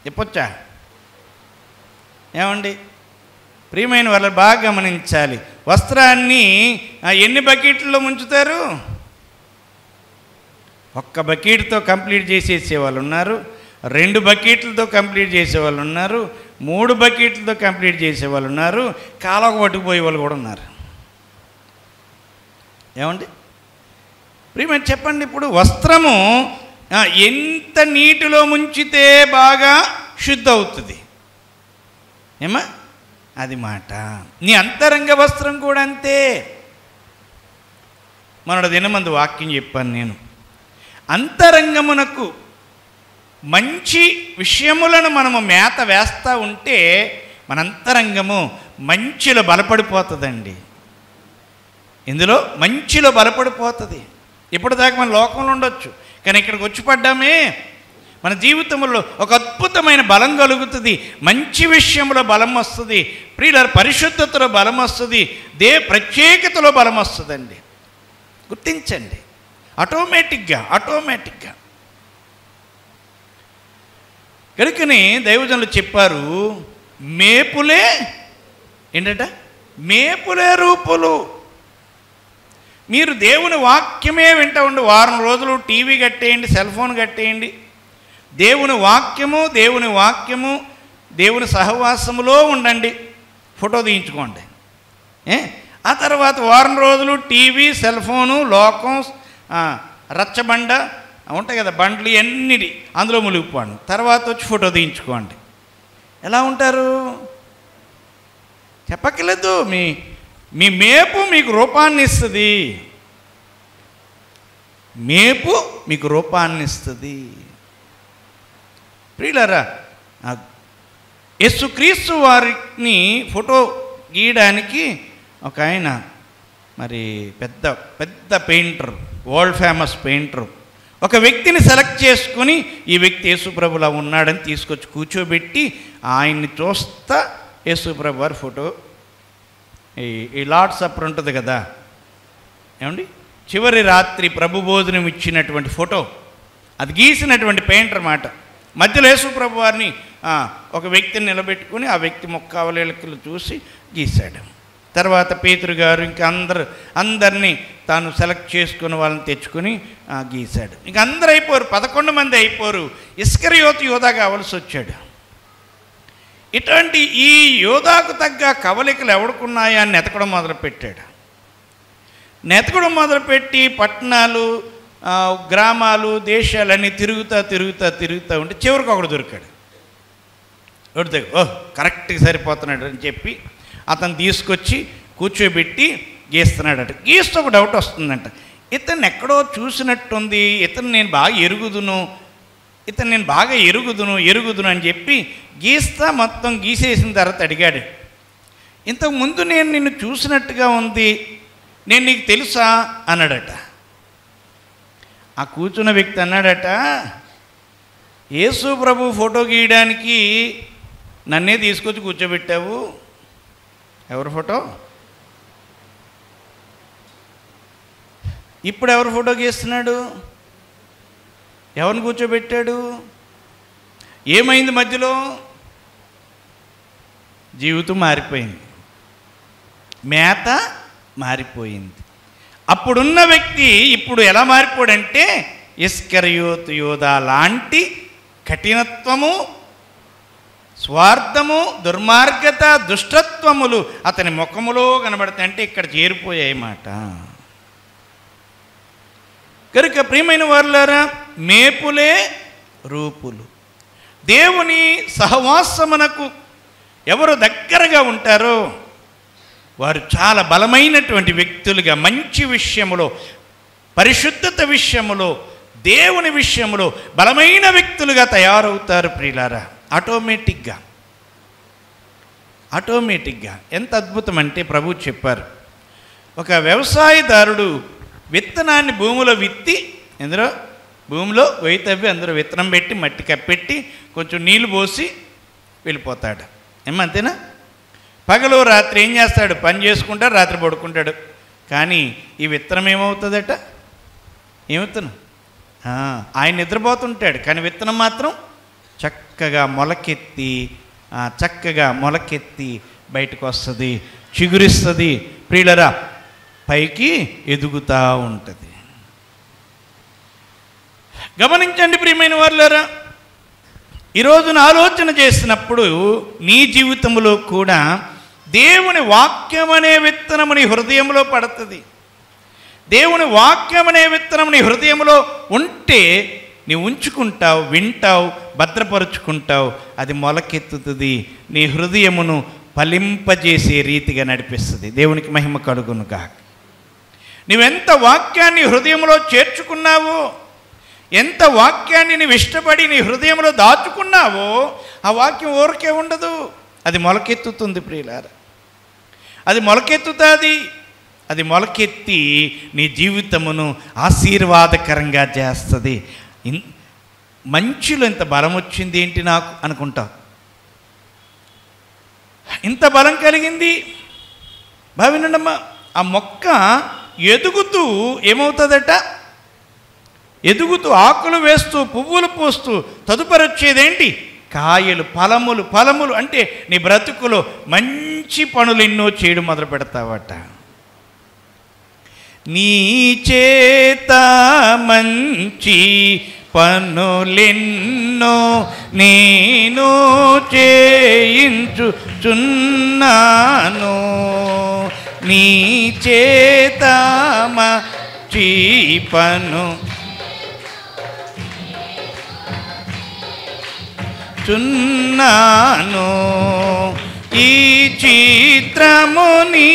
[SPEAKER 1] ఇప్పొచ్చా? ఏమండి, ప్రియమైన వాళ్ళు బాగా గమనించాలి. వస్త్రాన్ని ఎన్ని బకెట్లలో ముంచుతారు? 1 బకెట్తో కంప్లీట్ చేసేసేవాళ్ళు ఉన్నారు, 2 బకెట్లతో కంప్లీట్ చేసేవాళ్ళు ఉన్నారు, 3 బకెట్లతో కంప్లీట్ చేసేవాళ్ళు ఉన్నారు, కాలకు పట్టుకుపోయే వాళ్ళు కూడా ఉన్నారు. ఏమండి ప్రియమైన చెప్పండి, ఇప్పుడు వస్త్రము ఎంత నీటిలో ముంచితే బాగా శుద్ధి అవుతుంది ఏమా? అది మాట. నీ అంతరంగ వస్త్రం కూడా అంతే. మొన్నటి దినమందు వాక్యం చెప్పాను నేను. అంతరంగమునకు మంచి విషయములను మనము మేత వేస్తూ ఉంటే మన అంతరంగము మంచిలో బలపడిపోతుందండి. ఇందులో మంచిలో బలపడిపోతుంది. ఇప్పటిదాకా మన లోకంలో ఉండొచ్చు, కానీ ఇక్కడికి వచ్చి పడ్డామే, మన జీవితంలో ఒక అద్భుతమైన బలం కలుగుతుంది. మంచి విషయంలో బలం వస్తుంది, ప్రియులారా, పరిశుద్ధతలో బలం వస్తుంది, ప్రత్యేకతలో బలం వస్తుందండి. గుర్తించండి, ఆటోమేటిక్గా కనుకనే దైవజనులు చెప్పారు, మేపులే ఏంటట? మేపులే రూపులు. మీరు దేవుని వాక్యమే వింటూ ఉండి వారం రోజులు టీవీ కట్టేయండి, సెల్ ఫోన్ కట్టేయండి, దేవుని వాక్యము దేవుని సహవాసములో ఉండండి, ఫోటో తీయించుకోండి. ఆ తర్వాత వారం రోజులు టీవీ, సెల్ ఫోను, లోకం, రచ్చబండ ఉంటాయి కదా, బండ్లు అన్నిటి అందులో మునిగిపోండి. తర్వాత వచ్చి ఫోటో తీయించుకోండి. ఎలా ఉంటారు చెప్పక్కర్లేదు. మీ మేపు మీకు రూపాన్ని ఇస్తుంది. మేపు మీకు రూపాన్ని ఇస్తుంది. ప్రియులారా, యేసుక్రీస్తు వారిని ఫోటో గీయడానికి ఒక ఆయన మరి పెద్ద పెయింటర్, వరల్డ్ ఫేమస్ పెయింటర్, ఒక వ్యక్తిని సెలెక్ట్ చేసుకుని ఈ వ్యక్తి యేసుప్రభులా ఉన్నాడని తీసుకొచ్చి కూర్చోబెట్టి ఆయన్ని చూస్తా యేసుప్రభు వారి ఫోటో, ఈ లార్డ్ సప్పర్ ఉంటుంది కదా ఏమండి, చివరి రాత్రి ప్రభు భోజనం ఇచ్చినటువంటి ఫోటో, అది గీసినటువంటి పెయింటర్ మాట. మధ్యలో యేసుప్రభు వారిని ఒక వ్యక్తిని నిలబెట్టుకుని ఆ వ్యక్తి మొక్కవలేకలు చూసి గీశాడు. తర్వాత పేతురు గారు ఇంకా అందరినీ తాను సెలెక్ట్ చేసుకుని వాళ్ళని తెచ్చుకొని గీశాడు. ఇంకా అందరూ అయిపోరు, 11 మంది అయిపోరు. ఇస్కరియోతు యోధా కావలసి వచ్చాడు. ఇటువంటి ఈ యోధాకు తగ్గ కవలికలు ఎవడుకున్నాయా అని ఎతకడం మొదలుపెట్టాడు. నెతకడం మొదలుపెట్టి పట్టణాలు, గ్రామాలు, దేశాలన్నీ తిరుగుతూ ఉంటే చివరికి ఒకడు దొరికాడు. కరెక్ట్గా సరిపోతున్నాడు అని చెప్పి అతను తీసుకొచ్చి కూర్చోబెట్టి గీస్తున్నాడట. గీస్తే ఒక డౌట్ వస్తుందంట, ఇతను ఎక్కడో చూసినట్టుంది, ఇతను నేను బాగా ఎరుగుదును అని చెప్పి గీస్తా మొత్తం గీసేసిన తర్వాత అడిగాడు, ఇంతకుముందు నేను నిన్ను చూసినట్టుగా ఉంది, నేను నీకు తెలుసా అన్నాడట. ఆ కూర్చున్న వ్యక్తి అన్నాడట, యేసు ప్రభు ఫోటో గీయడానికి నన్నే తీసుకొచ్చి కూర్చోబెట్టావు. ఎవరి ఫోటో? ఇప్పుడు ఎవరు ఫోటో గీస్తున్నాడు? ఎవరిని కూర్చోబెట్టాడు? ఏమైంది మధ్యలో? జీవితం మారిపోయింది, మేత మారిపోయింది. అప్పుడున్న వ్యక్తి ఇప్పుడు ఎలా మారిపోడంటే ఇస్కరియోతు యోధా లాంటి కఠినత్వము, స్వార్థము, దుర్మార్గత, దుష్టత్వములు అతని ముఖములో కనబడతాయంటే ఇక్కడ చేరిపోయాయి మాట. కనుక ప్రియమైన వారులారా, మేపులే రూపులు. దేవుని సహవాసమునకు ఎవరు దగ్గరగా ఉంటారో వారు చాలా బలమైనటువంటి వ్యక్తులుగా, మంచి విషయములో, పరిశుద్ధత విషయములో, దేవుని విషయములో బలమైన వ్యక్తులుగా తయారవుతారు ప్రియులారా. ఆటోమేటిక్గా ఎంత అద్భుతం అంటే ప్రభు చెప్పారు, ఒక వ్యవసాయదారుడు విత్తనాన్ని భూమిలో విత్తి, భూమిలో తవ్వి అందులో విత్తనం పెట్టి మట్టి కప్పెట్టి కొంచెం నీళ్లు పోసి వెళ్ళిపోతాడు. ఏమంతేనా? పగలు రాత్రి ఏం చేస్తాడు? పని చేసుకుంటాడు, రాత్రి పడుకుంటాడు. కానీ ఈ విత్తనం ఏమవుతుందట? ఏమవుతున్నా ఆయన నిద్రపోతుంటాడు, కానీ విత్తనం మాత్రం చక్కగా మొలకెత్తి బయటకు వస్తుంది, చిగురిస్తుంది. ప్రియులరా, పైకి ఎదుగుతూ ఉంటుంది. గమనించండి ప్రియమైన వారులారా, ఈరోజున ఆలోచన చేసినప్పుడు నీ జీవితంలో కూడా దేవుని వాక్యం అనే విత్తనము నీ హృదయంలో పడుతుంది. దేవుని వాక్యం అనే విత్తనం నీ హృదయంలో ఉంటే నీవు ఉంచుకుంటావు, వింటావు, భద్రపరుచుకుంటావు. అది మొలకెత్తుతుంది, నీ హృదయమును ఫలింపజేసే రీతిగా నడిపిస్తుంది. దేవునికి మహిమ కలుగును గాక. నువ్వెంత వాక్యాన్ని హృదయంలో చేర్చుకున్నావో, ఎంత వాక్యాన్ని నీవు ఇష్టపడి నీ హృదయంలో దాచుకున్నావో, ఆ వాక్యం ఊరికే ఉండదు, అది మొలకెత్తుతుంది ప్రియులారా. అది మొలకెత్తుతుంది. అది మొలకెత్తి నీ జీవితమును ఆశీర్వాదకరంగా చేస్తుంది. మంచిలో ఇంత బలం వచ్చింది ఏంటి నాకు అనుకుంటావు. ఇంత బలం కలిగింది భావినండమ్మా. ఆ మొక్క ఎదుగుతూ ఏమవుతుందట? ఎదుగుతూ ఆకులు వేస్తూ పువ్వులు పూస్తూ తదుపరి వచ్చేదేంటి? కాయలు, ఫలములు. అంటే నీ బ్రతుకులో మంచి పనులు ఎన్నో చేయడం మొదలు పెడతావట. నీ చేత మంచి పనులెన్నో నేను చేయించుచున్నాను, నీ చేత మంచి పను చున్నాను. ఈ చిత్రముని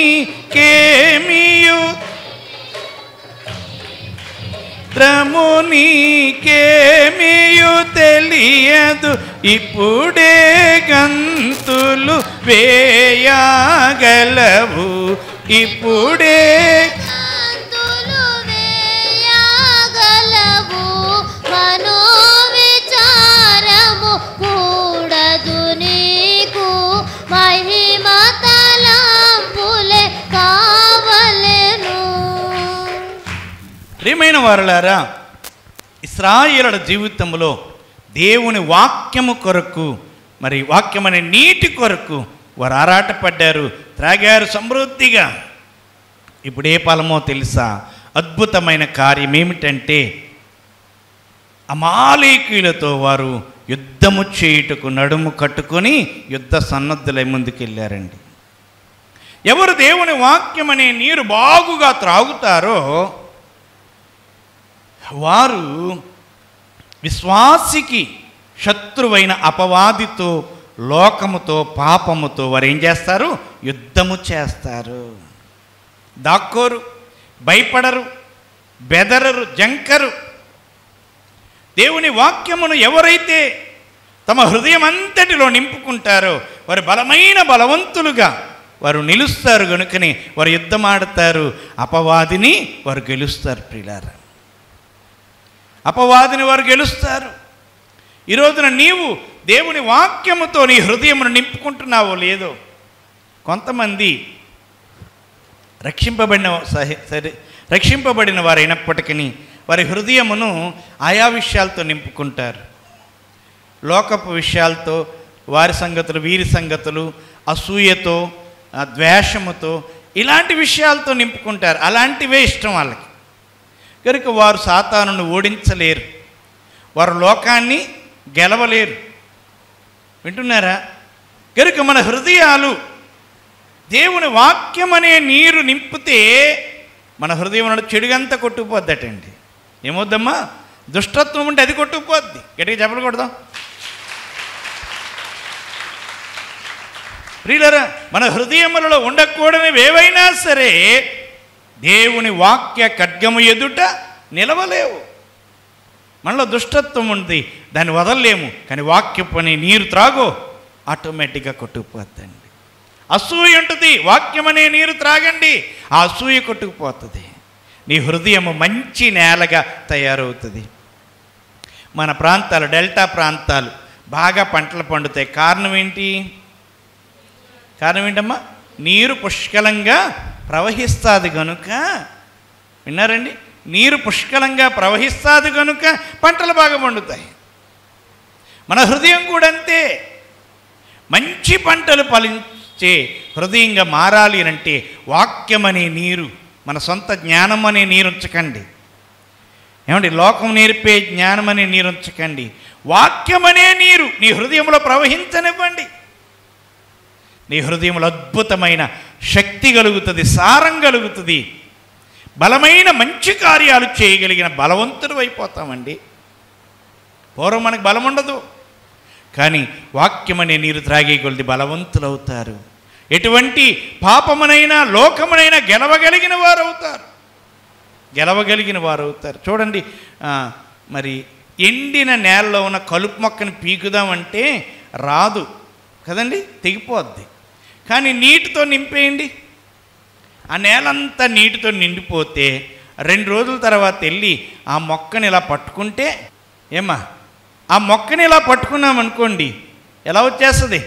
[SPEAKER 1] కేమియు తెలియదు, ఇప్పుడే గంతులు వేయగలవు, ఇప్పుడే
[SPEAKER 2] గంతులు వేయగలవు. మనో విచారము కూడదు నీకు, మహిమ తలంపులే కావలెను.
[SPEAKER 1] ప్రియమైన వారలారా, ఇశ్రాయేలుల జీవితంలో దేవుని వాక్యము కొరకు, మరి వాక్యం అనే నీటి కొరకు వారు ఆరాటపడ్డారు, త్రాగారు సమృద్ధిగా. ఇప్పుడు ఏ ఫలమో తెలుసా? అద్భుతమైన కార్యం ఏమిటంటే అమాలేకీయులతో వారు యుద్ధము చేయుటకు నడుము కట్టుకొని యుద్ధ సన్నద్ధులై ముందుకెళ్ళారండి. ఎవరు దేవుని వాక్యం అనే నీరు బాగుగా త్రాగుతారో వారు విశ్వాసికి శత్రువైన అపవాదితో, లోకముతో, పాపముతో వారు ఏం చేస్తారు? యుద్ధము చేస్తారు. దాక్కోరు, భయపడరు, బెదరరు, జంకరు. దేవుని వాక్యమును ఎవరైతే తమ హృదయం అంతటిలో నింపుకుంటారో వారు బలమైన బలవంతులుగా వారు నిలుస్తారు. కనుకని వారు యుద్ధమాడతారు, అపవాదిని వారు గెలుస్తారు. ప్రియులారా, అపవాదిని వారు గెలుస్తారు. ఈ రోజున నీవు దేవుని వాక్యముతో నీ హృదయమును నింపుకుంటున్నావో లేదో. కొంతమంది రక్షింపబడిన వారైనప్పటికీ వారి హృదయమును ఆయా విషయాలతో నింపుకుంటారు. లోకపు విషయాలతో, వారి సంగతులు, వీరి సంగతులు, అసూయతో, ద్వేషముతో, ఇలాంటి విషయాలతో నింపుకుంటారు. అలాంటివే ఇష్టం వాళ్ళకి. కనుక వారు సాతానును ఓడించలేరు, వారు లోకాన్ని గెలవలేరు. వింటున్నారా? కనుక మన హృదయాలు దేవుని వాక్యం అనే నీరు నింపితే మన హృదయం చెడుగంతా కొట్టుకుపోద్దటండి. ఏమొద్దమ్మా? దుష్టత్వం ఉంటే అది కొట్టుకుపోద్ది. గట్టిగా చెప్పకూడదాం ప్రియులారా. మన హృదయములలో ఉండకూడనివి ఏవైనా సరే దేవుని వాక్య ఖడ్గము ఎదుట నిలవలేవు. మనలో దుష్టత్వం ఉంది, దాన్ని వదలలేము. కానీ వాక్యపు అనే నీరు త్రాగో, ఆటోమేటిక్గా కొట్టుకుపోద్దండి. అసూయ ఉంటుంది, వాక్యం అనే నీరు త్రాగండి, ఆ అసూయ కొట్టుకుపోతుంది. నీ హృదయము మంచి నేలగా తయారవుతుంది. మన ప్రాంతాలు, డెల్టా ప్రాంతాలు బాగా పంటలు పండుతాయి. కారణం ఏంటి? కారణం ఏంటమ్మా? నీరు పుష్కలంగా ప్రవహిస్తుంది కనుక. విన్నారండి? నీరు పుష్కలంగా ప్రవహిస్తుంది కనుక పంటలు బాగా పండుతాయి. మన హృదయం కూడా అంతే. మంచి పంటలు ఫలించే హృదయంగా మారాలి అంటే వాక్యం అనే నీరు, మన సొంత జ్ఞానం అనే నీరు ఉంచకండి. ఏమండి? లోకం నేర్పే జ్ఞానం అనే నీరు ఉంచకండి. వాక్యం అనే నీరు నీ హృదయంలో ప్రవహించనివ్వండి. నీ హృదయంలో అద్భుతమైన శక్తి కలుగుతుంది, సారం కలుగుతుంది. బలమైన మంచి కార్యాలు చేయగలిగిన బలవంతుడు అయిపోతామండి. పూర్వం మనకు బలం ఉండదు, కానీ వాక్యం అనే నీరు త్రాగే కొలది బలవంతులు అవుతారు. ఎటువంటి పాపమునైనా లోకమునైనా గెలవగలిగిన వారు అవుతారు, గెలవగలిగిన వారు అవుతారు. చూడండి, మరి ఎండిన నేలలో ఉన్న కలుపు మొక్కని పీకుదామంటే రాదు కదండి, తెగిపోద్ది. కానీ నీటితో నింపేయండి, ఆ నేలంతా నీటితో నిండిపోతే 2 రోజుల తర్వాత వెళ్ళి ఆ మొక్కని ఇలా పట్టుకుంటే, ఏమ్మా, ఆ మొక్కని ఇలా పట్టుకున్నామనుకోండి, ఎలా వచ్చేస్తుంది?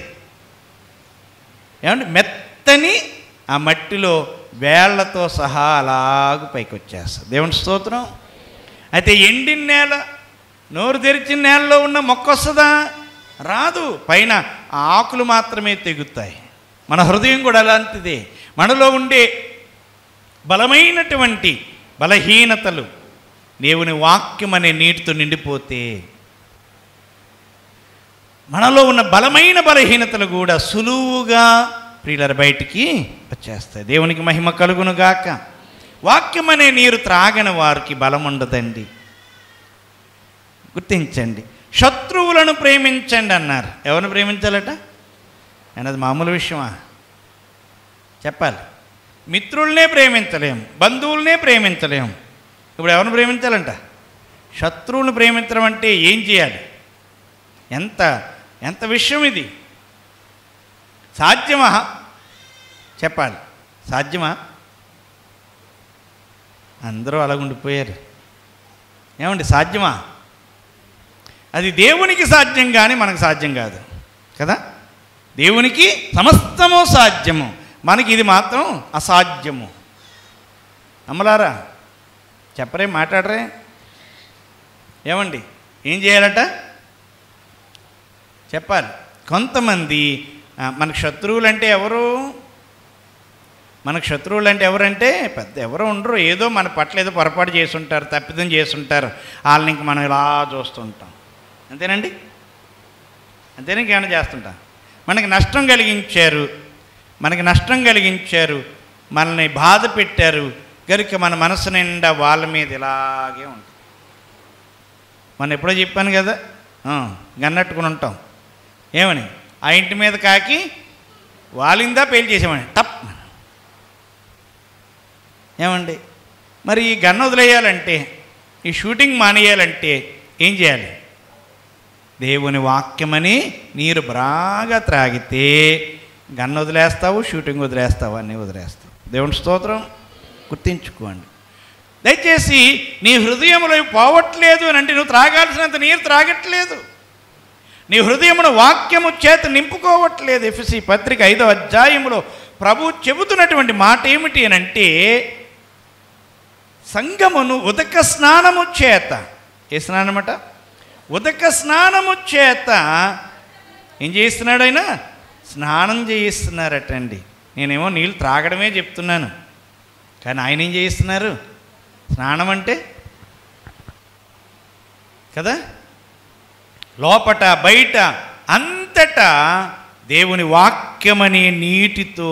[SPEAKER 1] ఏమంటే మెత్తని ఆ మట్టిలో వేళ్లతో సహా అలాగ పైకి వచ్చేస్తుంది. దేవుని స్తోత్రం. అయితే ఎండిన నేల, నోరు తెరిచిన నేలలో ఉన్న మొక్క వస్తుందా? రాదు. పైన ఆకులు మాత్రమే తెగుతాయి. మన హృదయం కూడా అలాంటిదే. మనలో ఉండే బలమైనటువంటి బలహీనతలు దేవుని వాక్యం అనే నీటితో నిండిపోతే మనలో ఉన్న బలమైన బలహీనతలు కూడా సులువుగా ప్రియుల బయటికి వచ్చేస్తాయి. దేవునికి మహిమ కలుగును గాక. వాక్యం అనే నీరు త్రాగని వారికి బలం ఉండదండి. గుర్తించండి. శత్రువులను ప్రేమించండి అన్నారు. ఎవరిని ప్రేమించాలట? అనేది మామూలు విషయమా? చెప్పాలి. మిత్రులనే ప్రేమించలేము, బంధువులనే ప్రేమించలేము. ఇప్పుడు ఎవరిని ప్రేమించాలంట? శత్రువులను ప్రేమించడం అంటే ఏం చేయాలి? ఎంత విషయం ఇది! సాధ్యమా? చెప్పాలి. సాధ్యమా? అందరూ అలాగుండిపోయారు. ఏమండి, సాధ్యమా? అది దేవునికి సాధ్యం కానీ మనకు సాధ్యం కాదు కదా. దేవునికి సమస్తము సాధ్యము, మనకి ఇది మాత్రం అసాధ్యము. అమ్మలారా, చెప్పరే, మాట్లాడరే? ఏమండి, ఏం చేయాలట? చెప్పాలి. కొంతమంది మనకు శత్రువులు అంటే ఎవరు? మనకు శత్రువులు అంటే ఎవరంటే పెద్ద ఎవరో ఉండరు. ఏదో మన పట్ల ఏదో పొరపాటు చేసుంటారు, తప్పిదం చేసుంటారు. వాళ్ళని ఇంక మనం ఇలా చూస్తుంటాం. అంతేనండి? అంతేనా? ఇంకేమైనా చేస్తుంటాం. మనకి నష్టం కలిగించారు, మనకి నష్టం కలిగించారు, మనల్ని బాధ పెట్టారు కనుక మన మనసు నిండా వాళ్ళ మీద ఇలాగే ఉంటుంది. మనం ఎప్పుడో చెప్పాను కదా, గన్నట్టుకుని ఉంటాం. ఏమని? ఆ ఇంటి మీద కాకి వాలిందా పేలు చేసామని టప్. ఏమండి మరి ఈ గన్ను వదిలేయాలంటే, ఈ షూటింగ్ మానేయాలంటే ఏం చేయాలి? దేవుని వాక్యమని నీరు బాగా త్రాగితే గన్ను వదిలేస్తావు, షూటింగ్ వదిలేస్తావు, అన్నీ వదిలేస్తావు. దేవుని స్తోత్రం. గుర్తించుకోండి దయచేసి. నీ హృదయంలో పోవట్లేదు అని అంటే నువ్వు త్రాగాల్సినంత నీరు త్రాగట్లేదు, నీ హృదయమును వాక్యము చేత నింపుకోవట్లేదు. ఎఫెసీ పత్రిక 5వ అధ్యాయంలో ప్రభు చెబుతున్నటువంటి మాట ఏమిటి అని అంటే, సంఘమును ఉదక స్నానము చేత, ఏ స్నానమట? ఉదక స్నానము చేత ఏం చేయిస్తున్నాడు ఆయన? స్నానం చేయిస్తున్నారటండి. నేనేమో నీళ్ళు త్రాగడమే చెప్తున్నాను, కానీ ఆయన ఏం చేయిస్తున్నారు? స్నానం అంటే కదా, లోపట బయట అంతటా దేవుని వాక్యమనే నీటితో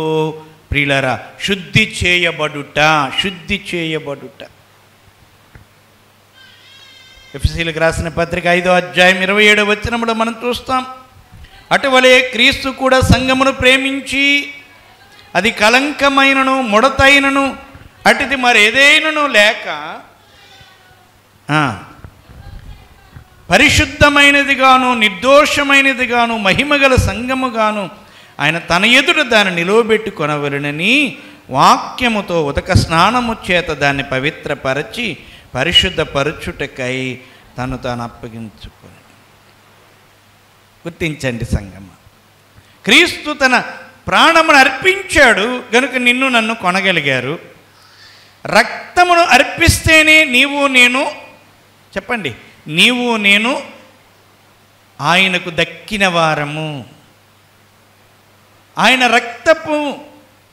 [SPEAKER 1] ప్రియులారా శుద్ధి చేయబడుట, శుద్ధి చేయబడుట. ఎఫెసీయులకు రాసిన పత్రిక 5వ అధ్యాయం 27వ వచనంలో మనం చూస్తాం, అటువలే క్రీస్తు కూడా సంఘమును ప్రేమించి అది కలంకమైనను ముడతైనను అటుది మరి ఏదైనను లేక పరిశుద్ధమైనదిగాను నిర్దోషమైనదిగాను మహిమగల సంఘముగాను ఆయన తన ఎదుట దాన్ని నిలవబెట్టుకొనవలెనని వాక్యముతో ఉదక స్నానము చేత దాన్ని పవిత్రపరచి పరిశుద్ధపరచుటకై తను తాను అప్పగించుకొని. గుర్తించండి సంగమ, క్రీస్తు తన ప్రాణమును అర్పించాడు గనుక నిన్ను నన్ను కొనగలిగారు. రక్తమును అర్పిస్తేనే నీవు నేను, చెప్పండి, నీవు నేను ఆయనకు దక్కిన వారము. ఆయన రక్తపు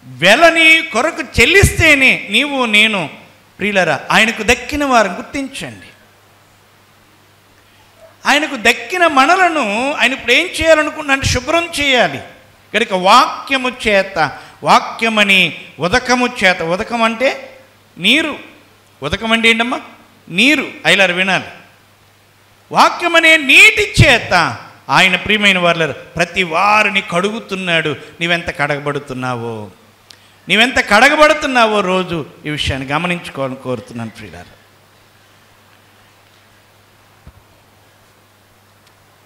[SPEAKER 1] వెలని కొరకు చెల్లిస్తేనే నీవు నేను ప్రియులరా ఆయనకు దక్కిన వారం. గుర్తించండి, ఆయనకు దక్కిన మనలను ఆయన ఇప్పుడు ఏం చేయాలనుకున్నాడు? శుభ్రం చేయాలి కనుక వాక్యము చేత, వాక్యమని ఉదకము చేత. ఉదకం అంటే నీరు, ఉదకం అంటే ఏంటమ్మా? నీరు. ఐలారు వినాలి. వాక్యమనే నీటి చేత ఆయన ప్రియమైన వారు ప్రతి వారిని కడుగుతున్నాడు. నీవెంత కడగబడుతున్నావో, నీవెంత కడగబడుతున్నావో రోజు ఈ విషయాన్ని గమనించుకోవాలని కోరుతున్నాను ప్రియులారా.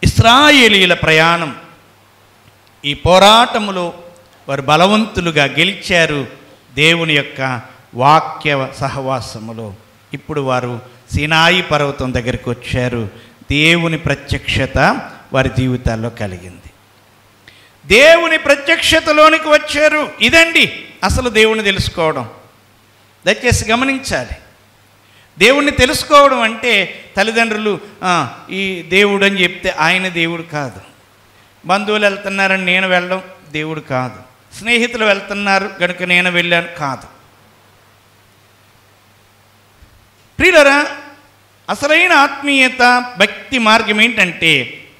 [SPEAKER 1] ఇశ్రాయేలీయుల ప్రయాణం, ఈ పోరాటములో వారు బలవంతులుగా గెలిచారు దేవుని యొక్క వాక్య సహవాసములో. ఇప్పుడు వారు సీనాయి పర్వతం దగ్గరికి వచ్చారు. దేవుని ప్రత్యక్షత వారి జీవితాల్లో కలిగింది. దేవుని ప్రత్యక్షతలోనికి వచ్చారు. ఇదండి అసలు దేవుని తెలుసుకోవడం. దయచేసి గమనించాలి. దేవుణ్ణి తెలుసుకోవడం అంటే తల్లిదండ్రులు ఈ దేవుడు అని చెప్తే ఆయన దేవుడు కాదు. బంధువులు వెళ్తున్నారని నేను వెళ్ళడం దేవుడు కాదు. స్నేహితులు వెళ్తున్నారు కనుక నేను వెళ్ళాను కాదు. ప్రియులరా, అసలైన ఆత్మీయత భక్తి మార్గం ఏంటంటే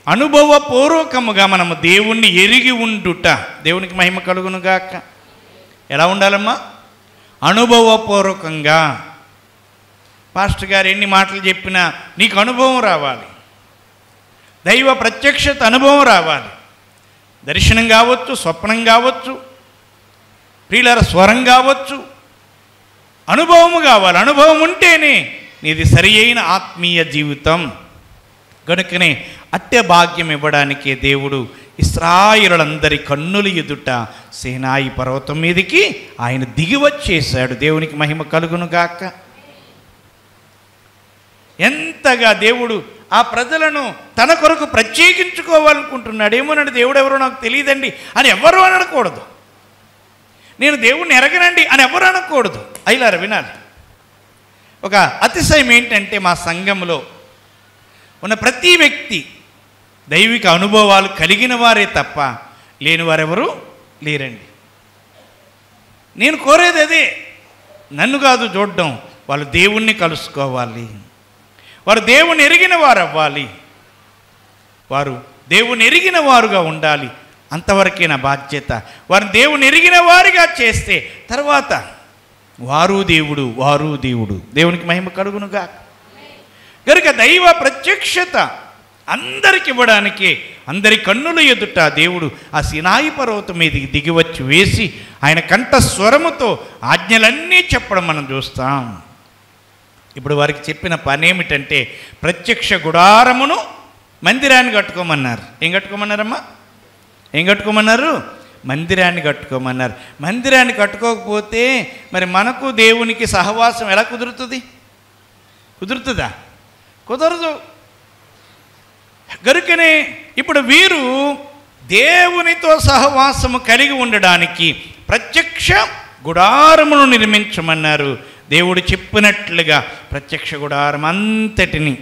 [SPEAKER 1] అనుభవపూర్వకముగా మనము దేవుణ్ణి ఎరిగి ఉండుట. దేవునికి మహిమ కలుగునుగాక. ఎలా ఉండాలమ్మా? అనుభవపూర్వకంగా. పాస్టర్ గారు ఎన్ని మాటలు చెప్పినా నీకు అనుభవం రావాలి, దైవ ప్రత్యక్షత అనుభవం రావాలి. దర్శనం కావచ్చు, స్వప్నం కావచ్చు, ప్రియులర స్వరం కావచ్చు, అనుభవము కావాలి. అనుభవం ఉంటేనే నీది సరి అయిన ఆత్మీయ జీవితం. కనుకనే అట్టే భాగ్యం ఇవ్వడానికే దేవుడు ఇశ్రాయేలులందరి కన్నుల ఎదుట సీనాయి పర్వతం మీదకి ఆయన దిగి వచ్చేశాడు. దేవునికి మహిమ కలుగునుగాక. ఎంతగా దేవుడు ఆ ప్రజలను తన కొరకు ప్రత్యేకించుకోవాలనుకుంటున్నాడు. ఏమోనండి, దేవుడు ఎవరో నాకు తెలియదండి అని ఎవరు అనకూడదు. నేను దేవుణ్ణి ఎరగనండి అని ఎవరు అనకూడదు. అయిలారు వినాలి. ఒక అతిశయం ఏంటంటే మా సంఘంలో ఉన్న ప్రతి వ్యక్తి దైవిక అనుభవాలు కలిగిన వారే తప్ప లేని వారెవరు లేరండి. నేను కోరేది అదే. నన్ను కాదు చూడడం, వాళ్ళు దేవుణ్ణి కలుసుకోవాలి, వారు దేవుని ఎరిగిన వారు అవ్వాలి, వారు దేవుని ఎరిగిన వారుగా ఉండాలి. అంతవరకే నా బాధ్యత. వారిని దేవుని ఎరిగిన వారిగా చేస్తే తర్వాత వారు దేవుడు దేవునికి మహిమ కలుగునుగా. కనుక దైవ ప్రత్యక్షత అందరికి ఇవ్వడానికి అందరి కన్నుల ఎదుట దేవుడు ఆ సినాయి పర్వతం మీదకి దిగివచ్చి వేసి ఆయన కంఠ స్వరముతో ఆజ్ఞలన్నీ చెప్పడం మనం చూస్తాం. ఇప్పుడు వారికి చెప్పిన పని ఏమిటంటే ప్రత్యక్ష గుడారమును మందిరాన్ని కట్టుకోమన్నారు. ఏం కట్టుకోమన్నారమ్మా? ఏం కట్టుకోమన్నారు? మందిరాన్ని కట్టుకోమన్నారు. మందిరాన్ని కట్టుకోకపోతే మరి మనకు దేవునికి సహవాసం ఎలా కుదురుతుంది? కుదురుతుందా? కుదరదు. గనుకనే ఇప్పుడు వీరు దేవునితో సహవాసము కలిగి ఉండడానికి ప్రత్యక్ష గుడారమును నిర్మించమన్నారు. దేవుడు చెప్పినట్లుగా ప్రత్యక్ష గుడారం అంతటిని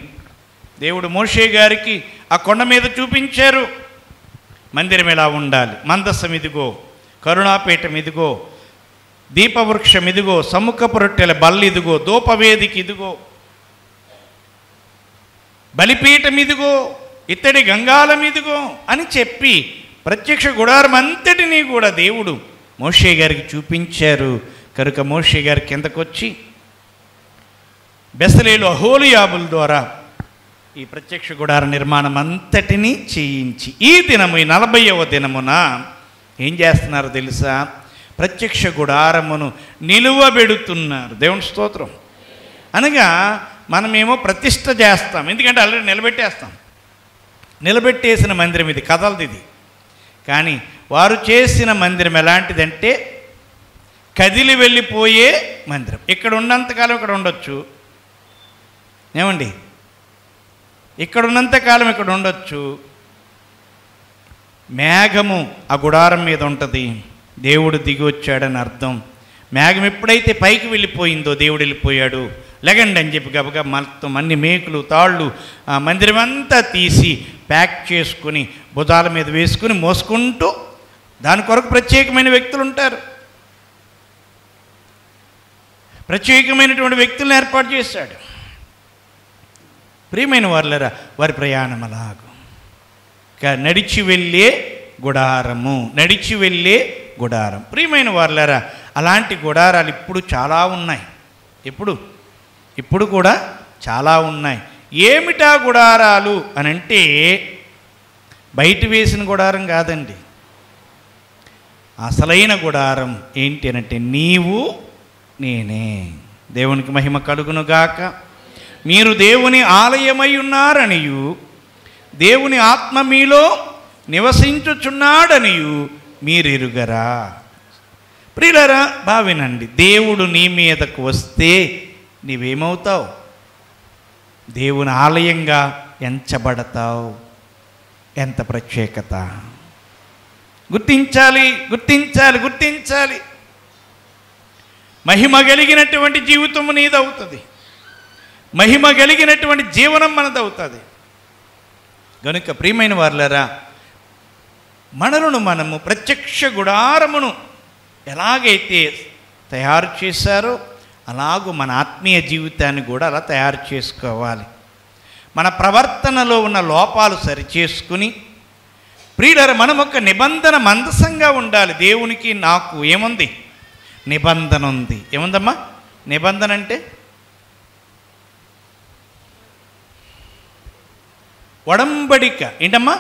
[SPEAKER 1] దేవుడు మోషే గారికి ఆ కొండ మీద చూపించారు. మందిరం ఎలా ఉండాలి, మందసం ఇదిగో, కరుణాపీఠం ఇదిగో, దీపవృక్షం ఇదిగో, సముఖపు రొట్టెల బల్లి ఇదిగో, ధూపవేదిక ఇదిగో, బలిపీఠం ఇదిగో, ఇత్తడి గంగాలం ఇదిగో అని చెప్పి ప్రత్యక్ష గుడారం అంతటినీ కూడా దేవుడు మోషే గారికి చూపించారు. కనుక మోషే గారి కిందకొచ్చి బెసలేలు అహోలియాబుల ద్వారా ఈ ప్రత్యక్ష గుడార నిర్మాణం అంతటినీ చేయించి ఈ దినము, ఈ 40వ దినమున ఏం చేస్తున్నారో తెలుసా? ప్రత్యక్ష గుడారమును నిలువబెడుతున్నారు. దేవుని స్తోత్రం. అనగా మనమేమో ప్రతిష్ఠ చేస్తాం, ఎందుకంటే ఆల్రెడీ నిలబెట్టేస్తాం. నిలబెట్టేసిన మందిరం ఇది, కదలదు ఇది. కానీ వారు చేసిన మందిరం ఎలాంటిదంటే కదిలి వెళ్ళిపోయే మందిరం. ఇక్కడ ఉన్నంతకాలం ఇక్కడ ఉండొచ్చు, ఏమండి? ఇక్కడ ఉన్నంతకాలం ఇక్కడ ఉండొచ్చు. మేఘము ఆ గుడారం మీద ఉంటుంది. దేవుడు దిగి వచ్చాడని అర్థం. మేఘం ఎప్పుడైతే పైకి వెళ్ళిపోయిందో దేవుడు వెళ్ళిపోయాడు, లెగండి అని చెప్పి గబగా మొత్తం అన్ని మేకులు తాళ్ళు ఆ మందిరం అంతా తీసి ప్యాక్ చేసుకుని భుజాల మీద వేసుకుని మోసుకుంటూ, దాని కొరకు ప్రత్యేకమైన వ్యక్తులు ఉంటారు. ప్రత్యేకమైనటువంటి వ్యక్తులను ఏర్పాటు చేశాడు. ప్రియమైన వారులరా, వారి ప్రయాణం అలాగూ నడిచి వెళ్ళే గుడారము, నడిచి వెళ్ళే గుడారం. ప్రియమైన వారులరా, అలాంటి గుడారాలు ఇప్పుడు చాలా ఉన్నాయి. ఇప్పుడు కూడా చాలా ఉన్నాయి. ఏమిటా గుడారాలు అని అంటే బయట వేసిన గుడారం కాదండి. అసలైన గుడారం ఏంటి అని అంటే నీవు నేనే. దేవునికి మహిమ కలుగునుగాక. మీరు దేవుని ఆలయమై ఉన్నారనియు దేవుని ఆత్మ మీలో నివసించుచున్నాడనియు మీరెరుగరా. ప్రియులారా, భావినండి, దేవుడు నీ మీదకు వస్తే నీవేమవుతావు? దేవుని ఆలయంగా ఎంచబడతావు. ఎంత ప్రత్యేకత! గుర్తించాలి, గుర్తించాలి, గుర్తించాలి. మహిమ కలిగినటువంటి జీవితం నీదవుతుంది. మహిమ కలిగినటువంటి జీవనం మనదవుతుంది. కనుక ప్రియమైన వారులారా, మనము ప్రత్యక్ష గుడారమును ఎలాగైతే తయారు చేశారో అలాగూ మన ఆత్మీయ జీవితాన్ని కూడా అలా తయారు చేసుకోవాలి. మన ప్రవర్తనలో ఉన్న లోపాలు సరిచేసుకుని, ప్రియులారా, మనం ఒక నిబంధన మందసంగా ఉండాలి. దేవునికి నాకు ఏముంది? నిబంధన ఉంది. ఏముందమ్మా నిబంధన అంటే? ఒడంబడిక. ఏంటమ్మా?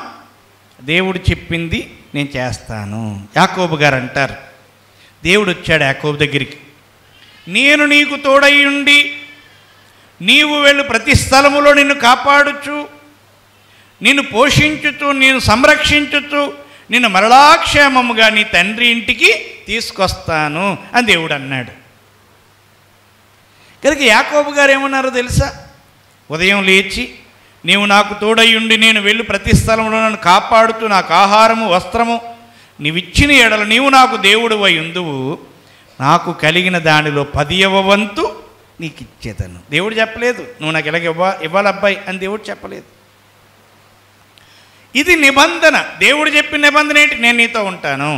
[SPEAKER 1] దేవుడు చెప్పింది నేను చేస్తాను. యాకోబు గారు అంటారు, దేవుడు వచ్చాడు యాకోబు దగ్గరికి, నేను నీకు తోడయ్యుండి నీవు వెళ్ళు ప్రతి స్థలములో నిన్ను కాపాడుచు, నిన్ను పోషించుచు, నేను సంరక్షించుచు, నిన్ను మరలాక్షేమముగా నీ తండ్రి ఇంటికి తీసుకొస్తాను అని దేవుడు అన్నాడు. కనుక యాకోబు గారు ఏమన్నారో తెలుసా? ఉదయం లేచి నీవు నాకు తోడయ్యుండి నేను వెళ్ళి ప్రతి స్థలంలో నన్ను కాపాడుతూ నాకు ఆహారము వస్త్రము నీవిచ్చిన ఎడల నీవు నాకు దేవుడు అయి ఉందువు, నాకు కలిగిన దానిలో 10వ వంతు నీకు ఇచ్చేదను. దేవుడు చెప్పలేదు నువ్వు నాకు ఇలాగ ఇవ్వాలి అబ్బాయి అని దేవుడు చెప్పలేదు. ఇది నిబంధన. దేవుడు చెప్పిన నిబంధన ఏంటి? నేను నీతో ఉంటాను.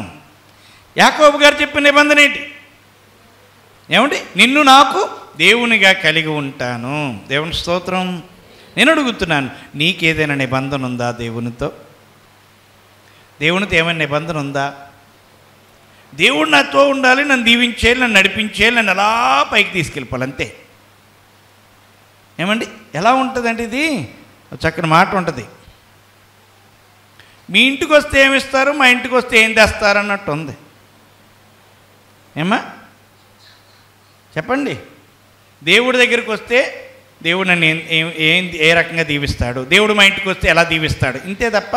[SPEAKER 1] యాకోబు గారు చెప్పిన నిబంధన ఏంటి? ఏమండి? నిన్ను నాకు దేవునిగా కలిగి ఉంటాను. దేవుని స్తోత్రం. నేను అడుగుతున్నాను, నీకేదైనా నిబంధన ఉందా దేవునితో? దేవునితో ఏమైనా నిబంధన ఉందా? దేవుడు నాతో ఉండాలి, నన్ను దీవించేయాలి, నన్ను నడిపించేయాలి, నన్ను అలా పైకి తీసుకెళ్ళిపోవాలి, అంతే. ఏమండి, ఎలా ఉంటుందండి ఇది? చక్కని మాట ఉంటుంది. మీ ఇంటికి వస్తే ఏమిస్తారు, మా ఇంటికి వస్తే ఏం తెస్తారు అన్నట్టు ఉంది. ఏమ్మా చెప్పండి. దేవుడి దగ్గరికి వస్తే దేవుడు నన్ను ఏ రకంగా దీవిస్తాడు, దేవుడు మా ఇంటికి వస్తే ఎలా దీవిస్తాడు, ఇంతే తప్ప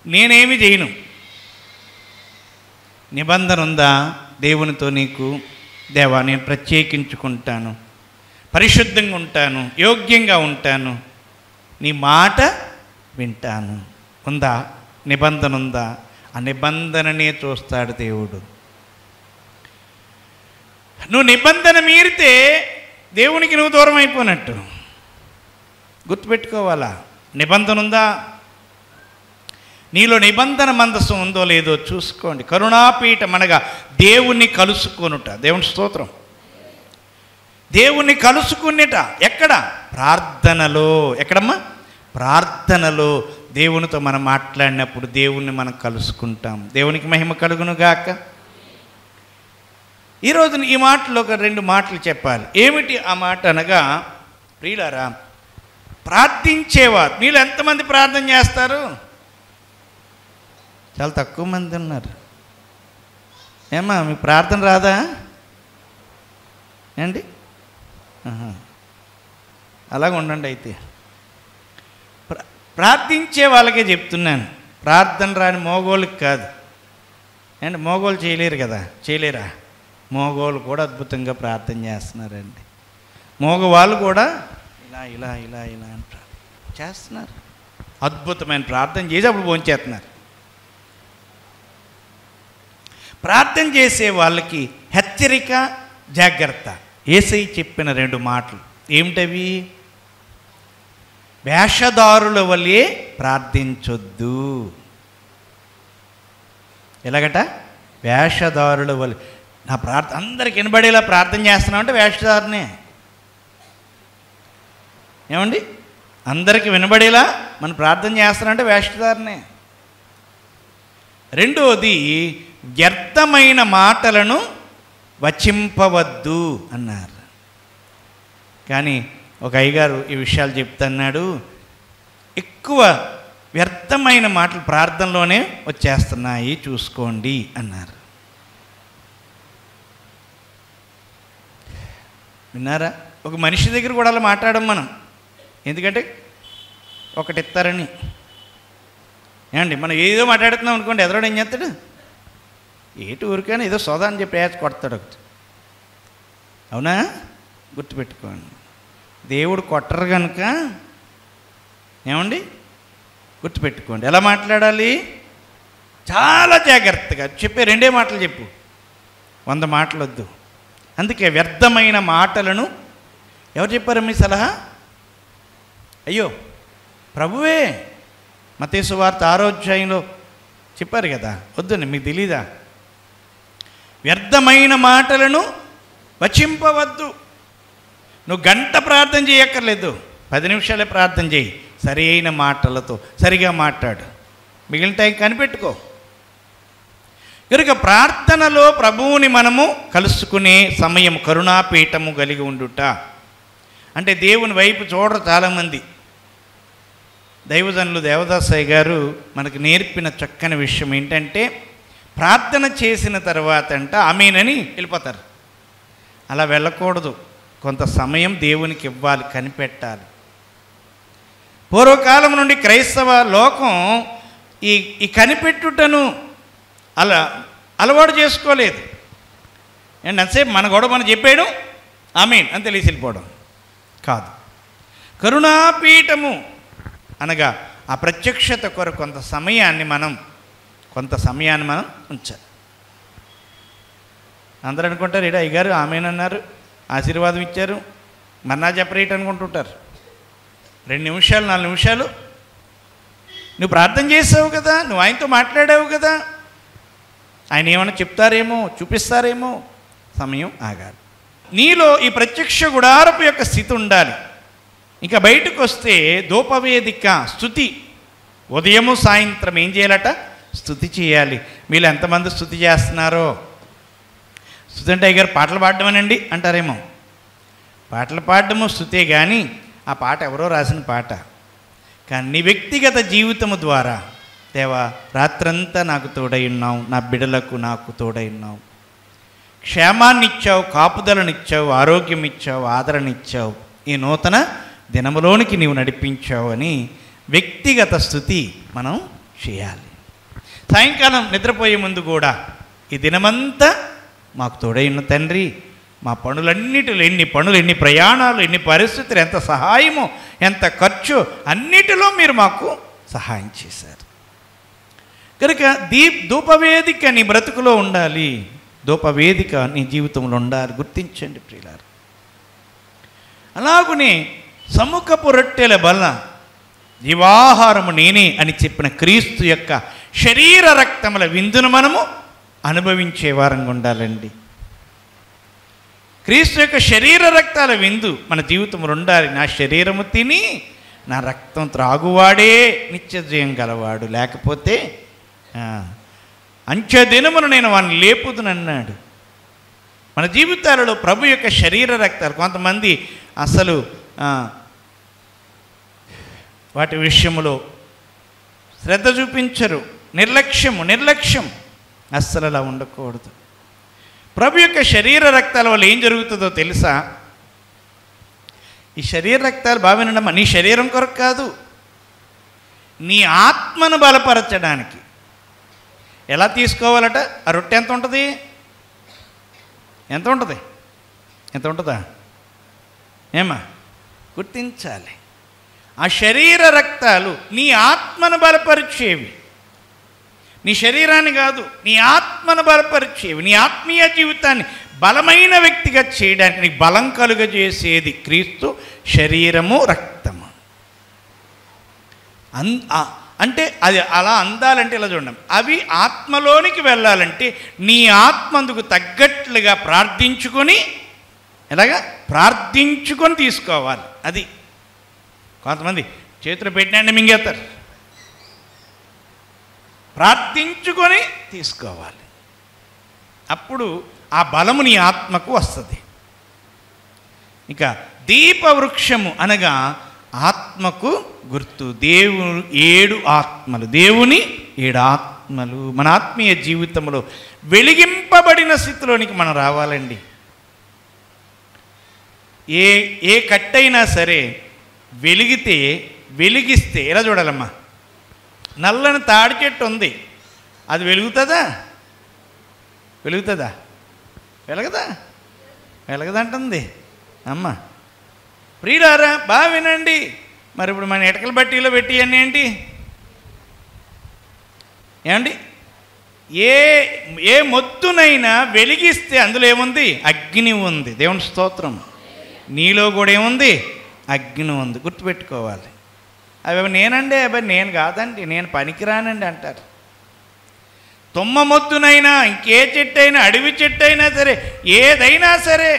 [SPEAKER 1] నేనేమి చేయను. నిబంధన ఉందా దేవునితో నీకు? దేవా, నేను ప్రత్యేకించుకుంటాను, పరిశుద్ధంగా ఉంటాను, యోగ్యంగా ఉంటాను, నీ మాట వింటాను. ఉందా? నిబంధన ఉందా? ఆ నిబంధననే చూస్తాడు దేవుడు. నువ్వు నిబంధన మీరితే దేవునికి నువ్వు దూరం అయిపోయినట్టు గుర్తుపెట్టుకోవాలా. నిబంధన ఉందా? నీలో నిబంధన మందసం ఉందో లేదో చూసుకోండి. కరుణాపీఠం అనగా దేవుణ్ణి కలుసుకొనుట. దేవుని స్తోత్రం. దేవుణ్ణి కలుసుకునేట ఎక్కడ? ప్రార్థనలో. ఎక్కడమ్మా? ప్రార్థనలో దేవునితో మనం మాట్లాడినప్పుడు దేవుణ్ణి మనం కలుసుకుంటాం. దేవునికి మహిమ కలుగును గాక. ఈరోజు ఈ మాటలో ఒక 2 మాటలు చెప్పాలి. ఏమిటి ఆ మాట అనగా, ప్రియులారా, ప్రార్థించేవారు మీలో ఎంతమంది ప్రార్థన చేస్తారు? చాలా తక్కువ మంది ఉన్నారు. ఏమ్మా, మీకు ప్రార్థన రాదా ఏండి? అలాగ ఉండండి. అయితే ప్రార్థించే వాళ్ళకే చెప్తున్నాను, ప్రార్థన రాని మోగోళ్ళకి కాదు. అండి, మోగోళ్ళు చేయలేరు కదా, చేయలేరా? మోగోళ్ళు కూడా అద్భుతంగా ప్రార్థన చేస్తున్నారండి. మోగవాళ్ళు కూడా ఇలా ఇలా ఇలా ఇలా అని చేస్తున్నారు. అద్భుతమైన ప్రార్థన చేసి అప్పుడు భోంచేస్తున్నారు. ప్రార్థన చేసే వాళ్ళకి హెచ్చరిక, జాగ్రత్త. యేసయ్య చెప్పిన 2 మాటలు ఏమిటవి? వేషధారుల వలె ప్రార్థించొద్దు. ఎలాగట? వేషధారుల వలె. నా ప్రార్థన అందరికి వినబడేలా ప్రార్థన చేస్తున్నామంటే వేషధారునే. ఏమండి, అందరికి వినబడేలా మనం ప్రార్థన చేస్తున్నామంటే వేషధారునే. రెండోది, వ్యర్థమైన మాటలను వచింపవద్దు అన్నారు. కానీ ఒక అయ్యగారు ఈ విషయాలు చెప్తున్నాడు, ఎక్కువ వ్యర్థమైన మాటలు ప్రార్థనలోనే వచ్చేస్తున్నాయి, చూసుకోండి అన్నారు. విన్నారా? ఒక మనిషి దగ్గర కూడా అలా మాట్లాడడం మనం. ఎందుకంటే ఒకటి ఇస్తారని. ఏమండి, మనం ఏదో మాట్లాడుతున్నాం అనుకోండి, ఎదరోడు ఏం చేస్తాడు? ఏటి ఊరికైనా ఏదో సోదా అని చెప్పి వేసి కొడతాడు ఒకటి. అవునా? గుర్తుపెట్టుకోండి. దేవుడు కొట్టరు కనుక ఏమండి గుర్తుపెట్టుకోండి. ఎలా మాట్లాడాలి? చాలా జాగ్రత్తగా చెప్పే 2 మాటలు చెప్పు, 100 మాటలు వద్దు. అందుకే వ్యర్థమైన మాటలను ఎవరు చెప్పారు మీ సలహా? అయ్యో, ప్రభువే మత్తయి సువార్త 6వ అధ్యాయంలో చెప్పారు కదా. వద్దండి, మీకు తెలీదా? వ్యర్థమైన మాటలను వచింపవద్దు. నువ్వు గంట ప్రార్థన చేయక్కర్లేదు, 10 నిమిషాలే ప్రార్థన చేయి. సరి అయిన మాటలతో సరిగా మాట్లాడు, మిగిలిన టైం కనిపెట్టుకో. కనుక ప్రార్థనలో ప్రభువుని మనము కలుసుకునే సమయం, కరుణాపీఠము కలిగి ఉండుట. అంటే దేవుని వైపు చూడరు చాలామంది. దైవజనులు దేవదాసయ్య గారు మనకు నేర్పిన చక్కని విషయం ఏంటంటే, ప్రార్థన చేసిన తర్వాత ఆమేనని వెళ్ళిపోతారు. అలా వెళ్ళకూడదు. కొంత సమయం దేవునికి ఇవ్వాలి, కనిపెట్టాలి. పూర్వకాలం నుండి క్రైస్తవ లోకం ఈ కనిపెట్టుటను అలవాటు చేసుకోలేదు. అండ్ అంతసేపు మన గొడవ మనం చెప్పేయడం, ఆమేన్ అని తెలిసి వెళ్ళిపోవడం కాదు. కరుణాపీఠము అనగా ఆ ప్రత్యక్షత కొరకు కొంత సమయాన్ని మనం ఉంచాలి. అందరూ అనుకుంటారు, ఏడా అయ్యగారు ఆమేన్ అన్నారు, ఆశీర్వాదం ఇచ్చారు, మన్నా చెప్పరేట్ అనుకుంటుంటారు. 2 నిమిషాలు 4 నిమిషాలు నువ్వు ప్రార్థన చేసావు కదా, నువ్వు ఆయనతో మాట్లాడావు కదా, ఆయన ఏమైనా చెప్తారేమో, చూపిస్తారేమో, సమయం ఆగాలి. నీలో ఈ ప్రత్యక్ష గుడారపు యొక్క స్థితి ఉండాలి. ఇంకా బయటకు వస్తే ధూపవేదిక, స్తుతి, ఉదయము సాయంత్రం ఏం చేయాలట? స్తుతి చేయాలి. మీరు ఎంతమంది స్తుతి చేస్తున్నారో? స్తుతి అంటే అయ్యగారు పాటలు పాడటమేనండి అంటారేమో. పాటలు పాడటము స్తుతే, కానీ ఆ పాట ఎవరో రాసిన పాట. కానీ నీ వ్యక్తిగత జీవితము ద్వారా, దేవా రాత్రంతా నాకు తోడై ఉన్నావు, నా బిడ్డలకు నాకు తోడై ఉన్నావు, క్షేమాన్ని ఇచ్చావు, కాపుదలనిచ్చావు, ఆరోగ్యం ఇచ్చావు, ఆదరణ ఇచ్చావు, ఈ నూతన దినములోనికి నీవు నడిపించావు అని వ్యక్తిగత స్థుతి మనం చేయాలి. సాయంకాలం నిద్రపోయే ముందు కూడా ఈ దినమంతా మాకు తోడై ఉన్న తండ్రి, మా పనులన్నిటిలో ఎన్ని పనులు, ఎన్ని ప్రయాణాలు, ఎన్ని పరిస్థితులు, ఎంత సహాయమో, ఎంత ఖర్చు, అన్నిటిలో మీరు మాకు సహాయం చేశారు కనుక ధూపవేదిక నీ బ్రతుకులో ఉండాలి, ధూపవేదిక నీ జీవితంలో ఉండాలి. గుర్తించండి ప్రియులారు. అలాగునే సముఖపు రొట్టెల బల్ల జీవాహారము నేనే అని చెప్పిన క్రీస్తు యొక్క శరీర రక్తముల విందును మనము అనుభవించే వారంగా ఉండాలండి. క్రీస్తు యొక్క శరీర రక్తాల విందు మన జీవితంలో ఉండాలి. నా శరీరము తిని నా రక్తం త్రాగువాడే నిత్యజయం గలవాడు, లేకపోతే అంచెదినమును నేను వాడిని లేపుదునన్నాడు. మన జీవితాలలో ప్రభు యొక్క శరీర రక్తాలు, కొంతమంది అసలు వాటి విషయంలో శ్రద్ధ చూపించరు, నిర్లక్ష్యం. అస్సలు అలా ఉండకూడదు. ప్రభు యొక్క శరీర రక్తాల వల్ల ఏం జరుగుతుందో తెలుసా? ఈ శరీర రక్తాలు బావినమ్మా, నీ శరీరం కొరకు కాదు, నీ ఆత్మను బలపరచడానికి. ఎలా తీసుకోవాలట? ఆ రొట్టె ఎంత ఉంటుంది? ఎంత ఉంటుందా ఏమా? గుర్తించాలి. ఆ శరీర రక్తాలు నీ ఆత్మను బలపరిచేవి, నీ శరీరాన్ని కాదు, నీ ఆత్మను బలపరిచేవి, నీ ఆత్మీయ జీవితాన్ని బలమైన వ్యక్తిగా చేయడానికి నీకు బలం కలుగజేసేది క్రీస్తు శరీరము, రక్తము. అంటే అది అలా అందాలంటే ఇలా చూడండి, అవి ఆత్మలోనికి వెళ్ళాలంటే నీ ఆత్మ అందుకు తగ్గట్లుగా ప్రార్థించుకొని, ఎలాగా ప్రార్థించుకొని తీసుకోవాలి. అది కొంతమంది చేతులు పెట్టినండి మింగేస్తారు, ప్రార్థించుకొని తీసుకోవాలి. అప్పుడు ఆ బలము నీ ఆత్మకు వస్తుంది. ఇక దీపవృక్షము అనగా ఆత్మకు గుర్తు. దేవుని 7 ఆత్మలు, దేవుని 7 ఆత్మలు మన ఆత్మీయ జీవితంలో వెలిగింపబడిన స్థితిలోనికి మనం రావాలండి. ఏ కట్టైనా సరే వెలిగిస్తే ఎలా చూడాలమ్మా? నల్లని తాడి చెట్టు ఉంది, అది వెలుగుతుందా? వెలగదంటుంది అమ్మ. ప్రియులారా బాగా వినండి. మరి ఇప్పుడు మన ఇటకల బట్టీలో పెట్టివన్నీ ఏంటి? ఏమండి? ఏ మొత్తునైనా వెలిగిస్తే అందులో ఏముంది? అగ్ని ఉంది. దేవుని స్తోత్రం. నీలో కూడా ఏముంది? అగ్ని ఉంది. గుర్తుపెట్టుకోవాలి. అవి నేనండి, నేను కాదండి, నేను పనికిరానండి అంటారు. తుమ్మ మొత్తునైనా, ఇంకే చెట్టు అయినా, అడవి చెట్టు అయినా సరే, ఏదైనా సరే,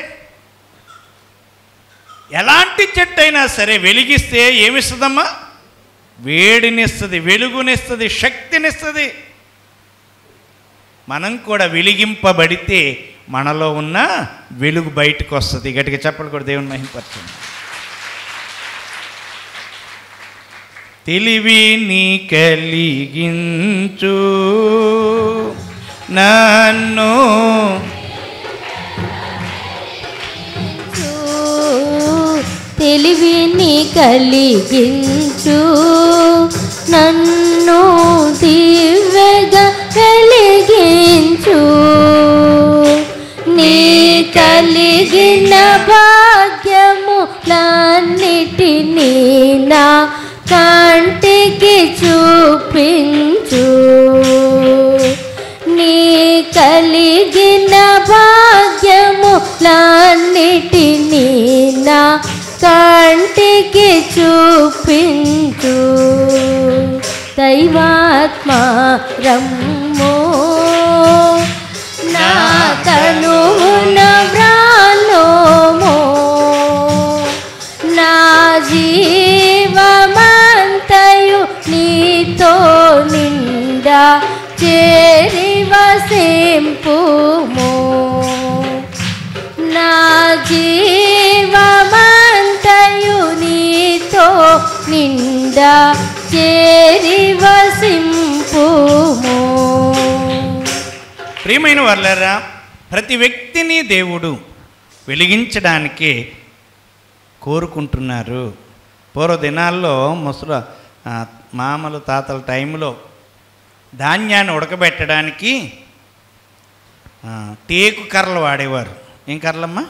[SPEAKER 1] ఎలాంటి చెట్టు అయినా సరే వెలిగిస్తే ఏమిస్తుందమ్మా? వేడినిస్తుంది, వెలుగునిస్తుంది, శక్తినిస్తుంది. మనం కూడా వెలిగింపబడితే మనలో ఉన్న వెలుగు బయటకు వస్తుంది. గట్టిగా చెప్పలు కూడా దేవుని మహిమపరచండి. తెలివిని కలిగించు నన్ను,
[SPEAKER 2] తెలివిని కలిగించు నన్ను, దివ్యగా వెలిగించు. నీ కలిగిన భాగ్యములన్నిటినీ నా కంటికి చూపించు. నీ కలిగిన భాగ్యములన్నిటినీ నా కంటికి చూపించు. దైవాత్మ రమ్మో నా తనువున వ్రాలోమో, నా జీవమంతయు నీతో నిండా చేరి వసింపుము. నా జీవమంతయు నీతో నిండా చేరి వసింపుము.
[SPEAKER 1] ప్రియమైన వాళ్ళారా, ప్రతి వ్యక్తిని దేవుడు వెలిగించడానికే కోరుకుంటున్నారు. పూర్వ దినాల్లో మామలు తాతల టైంలో ధాన్యాన్ని ఉడకబెట్టడానికి టేకు కర్రలు వాడేవారు. ఏం కర్రలమ్మా?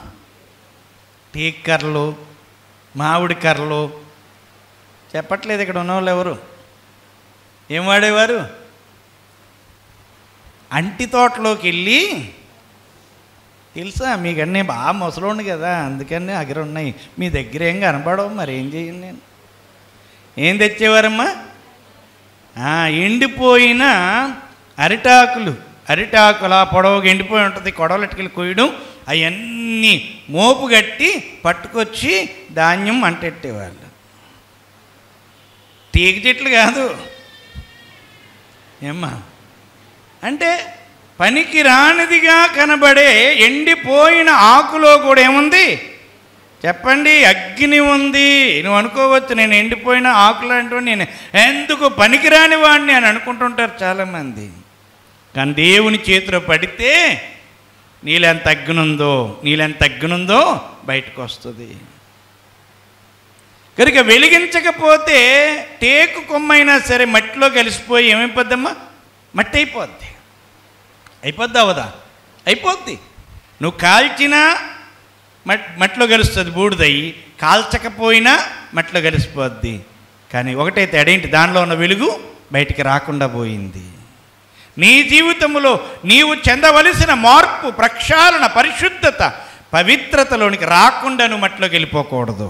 [SPEAKER 1] టేకు కర్రలు, మామిడి కర్రలు. చెప్పట్లేదు ఇక్కడ ఉన్నవాళ్ళు ఎవరు? ఏం వాడేవారు? అంటి తోటలోకి వెళ్ళి, తెలుసా మీకన్నీ బాగా ముసలోండి కదా, అందుకని దగ్గర ఉన్నాయి, మీ దగ్గర ఏం కనపడవు, మరి ఏం చేయండి నేను. ఏం తెచ్చేవారమ్మా? ఎండిపోయిన అరిటాకులు ఆ పొడవుగా ఎండిపోయి ఉంటుంది, కొడవలెట్టుకెళ్ళి కొయ్యడం, అవన్నీ మోపు కట్టి పట్టుకొచ్చి ధాన్యం అంటెట్టేవాళ్ళు. తీగ చెట్లు కాదు ఏమ్మా, అంటే పనికి రానిదిగా కనబడే ఎండిపోయిన ఆకులో కూడా ఏముంది చెప్పండి? అగ్ని ఉంది. నువ్వు అనుకోవచ్చు నేను ఎండిపోయిన ఆకులు అంటూ నేను ఎందుకు పనికిరాని వాడిని అని అనుకుంటుంటారు చాలామంది. కానీ దేవుని చేతిలో పడితే నీళ్ళెంత అగ్నుందో బయటకు వస్తుంది. కనుక వెలిగించకపోతే టేకు కొమ్మైనా సరే మట్టిలో కలిసిపోయి ఏమైపోద్దమ్మా? మట్టి అయిపోద్ది అవదా? అయిపోద్ది. నువ్వు కాల్చినా మట్టిలో కలుస్తుంది బూడిదయ్యి, కాల్చకపోయినా మట్టిలో కలిసిపోద్ది. కానీ ఒకటే తేడేంటి? దానిలో ఉన్న వెలుగు బయటికి రాకుండా పోయింది. నీ జీవితంలో నీవు చెందవలసిన మార్పు, ప్రక్షాళన, పరిశుద్ధత, పవిత్రతలోనికి రాకుండా నువ్వు మట్టిలోకి వెళ్ళిపోకూడదు.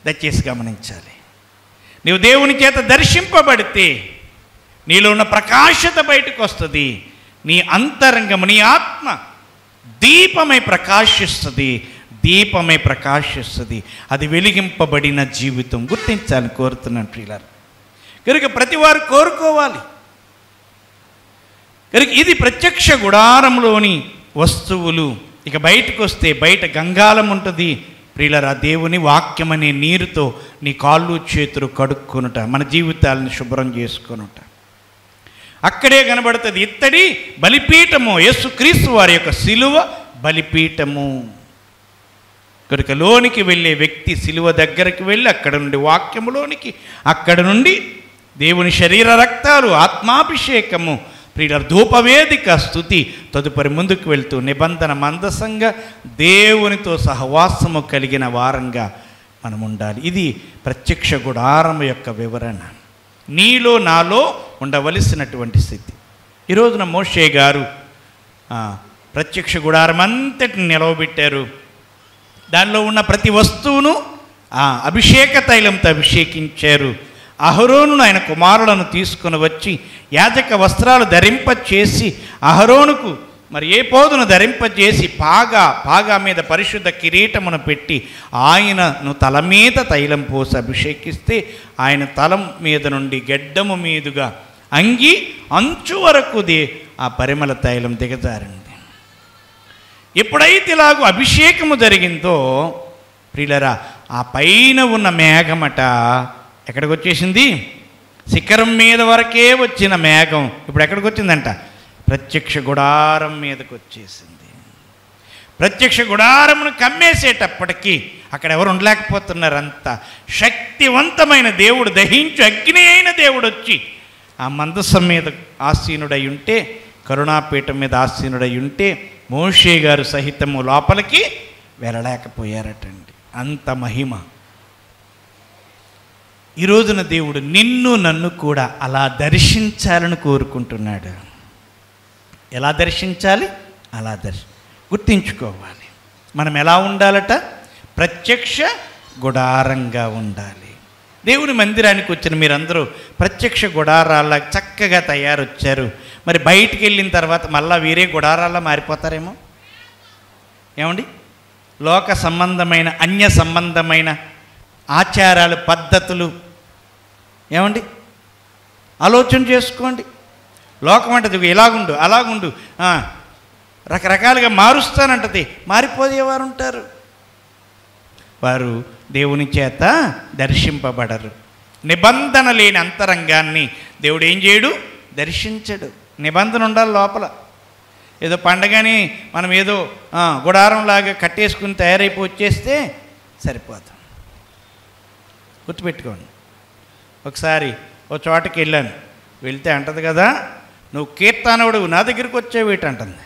[SPEAKER 1] దయచేసి గమనించాలి. నీవు దేవుని చేత దర్శింపబడితే నీలో ఉన్న ప్రకాశత బయటకు వస్తుంది. నీ అంతరంగము, నీ ఆత్మ దీపమై ప్రకాశిస్తుంది. అది వెలిగింపబడిన జీవితం. గుర్తించాలని కోరుతున్నాను ప్రియులారా. కనుక ప్రతి వారు కోరుకోవాలి. కనుక ఇది ప్రత్యక్ష గుడారంలోని వస్తువులు. ఇక బయటకు వస్తే బయట గంగాళం ఉంటుంది ప్రియులారా. దేవుని వాక్యం అనే నీరుతో నీ కాళ్ళు చేతులు కడుక్కొనుట, మన జీవితాలను శుభ్రం చేసుకొనుట. అక్కడే కనబడుతుంది ఇత్తడి బలిపీఠము, యేసుక్రీస్తు వారి యొక్క శిలువ బలిపీఠము. కనుక లోనికి వెళ్ళే వ్యక్తి శిలువ దగ్గరికి వెళ్ళి అక్కడ నుండి వాక్యములోనికి, అక్కడ నుండి దేవుని శరీర రక్తాలు, ఆత్మాభిషేకము, ప్రియుల ధూపవేదిక, స్తుతి, తదుపరి ముందుకు వెళ్తూ నిబంధన మందసంగా దేవునితో సహవాసము కలిగిన వారంగా మనం ఉండాలి. ఇది ప్రత్యక్ష గుడారము యొక్క వివరణ. నీలో నాలో ఉండవలసినటువంటి స్థితి. ఈ రోజున మోషే గారు ప్రత్యక్ష గుడారం అంతటిని నిలవబెట్టారు. దానిలో ఉన్న ప్రతి వస్తువును అభిషేక తైలంతో అభిషేకించారు. అహరోనును ఆయన కుమారులను తీసుకుని వచ్చి యాజక వస్త్రాలు ధరింపచేసి అహరోనుకు మరి ఏ పోదును ధరింపజేసి పాగా మీద పరిశుద్ధ కిరీటమును పెట్టి ఆయనను తల మీద తైలం పోసి అభిషేకిస్తే ఆయన తలం మీద నుండి గెడ్డము మీదుగా అంగి అంచు వరకు ఆ పరిమళ తైలం దిగజారింది. ఎప్పుడైతే ఇలాగూ అభిషేకము జరిగిందో ప్రియులరా, ఆ పైన ఉన్న మేఘమట ఎక్కడికి వచ్చేసింది? శిఖరం మీద వరకే వచ్చిన మేఘం ఇప్పుడు ఎక్కడికి వచ్చిందంట? ప్రత్యక్ష గుడారం మీదకి వచ్చేసింది. ప్రత్యక్ష గుడారమును కమ్మేసేటప్పటికీ అక్కడ ఎవరు ఉండలేకపోతున్నారు. అంత శక్తివంతమైన దేవుడు, దహించు అగ్ని అయిన దేవుడు వచ్చి ఆ మందసం మీద ఆసీనుడై ఉంటే, కరుణాపీఠం మీద ఆసీనుడై ఉంటే మోషే గారు సహితము లోపలికి వెళ్ళలేకపోయారటండి. అంత మహిమ. ఈ రోజున దేవుడు నిన్ను నన్ను కూడా అలా దర్శించాలని కోరుకుంటున్నాడు. ఎలా దర్శించాలి? అలా గుర్తించుకోవాలి. మనం ఎలా ఉండాలట? ప్రత్యక్ష గుడారంగా ఉండాలి. దేవుని మందిరానికి వచ్చిన మీరందరూ ప్రత్యక్ష గుడారాల్లా చక్కగా తయారొచ్చారు. మరి బయటికి వెళ్ళిన తర్వాత మళ్ళీ వేరే గుడారాల్లా మారిపోతారేమో. ఏమండి? లోక సంబంధమైన, అన్య సంబంధమైన ఆచారాలు, పద్ధతులు, ఏమండి ఆలోచన చేసుకోండి. లోకం అంటది ఇలాగుండు అలాగుండు, రకరకాలుగా మారుస్తానంటది. మారిపోయేవారు ఉంటారు, వారు దేవుని చేత దర్శింపబడరు. నిబంధన లేని అంతరంగాన్ని దేవుడు ఏం చేయడు? దర్శించడు. నిబంధన ఉండాలి లోపల. ఏదో పండగని మనం ఏదో గుడారంలాగా కట్టేసుకుని తయారైపోయి వచ్చేస్తే సరిపోతాం. గుర్తుపెట్టుకోండి. ఒకసారి ఓ చోటకి వెళ్ళాను, వెళ్తే అంటది కదా, నువ్వు కీర్తనవుడు నా దగ్గరికి వచ్చేవేటి అంటుంది.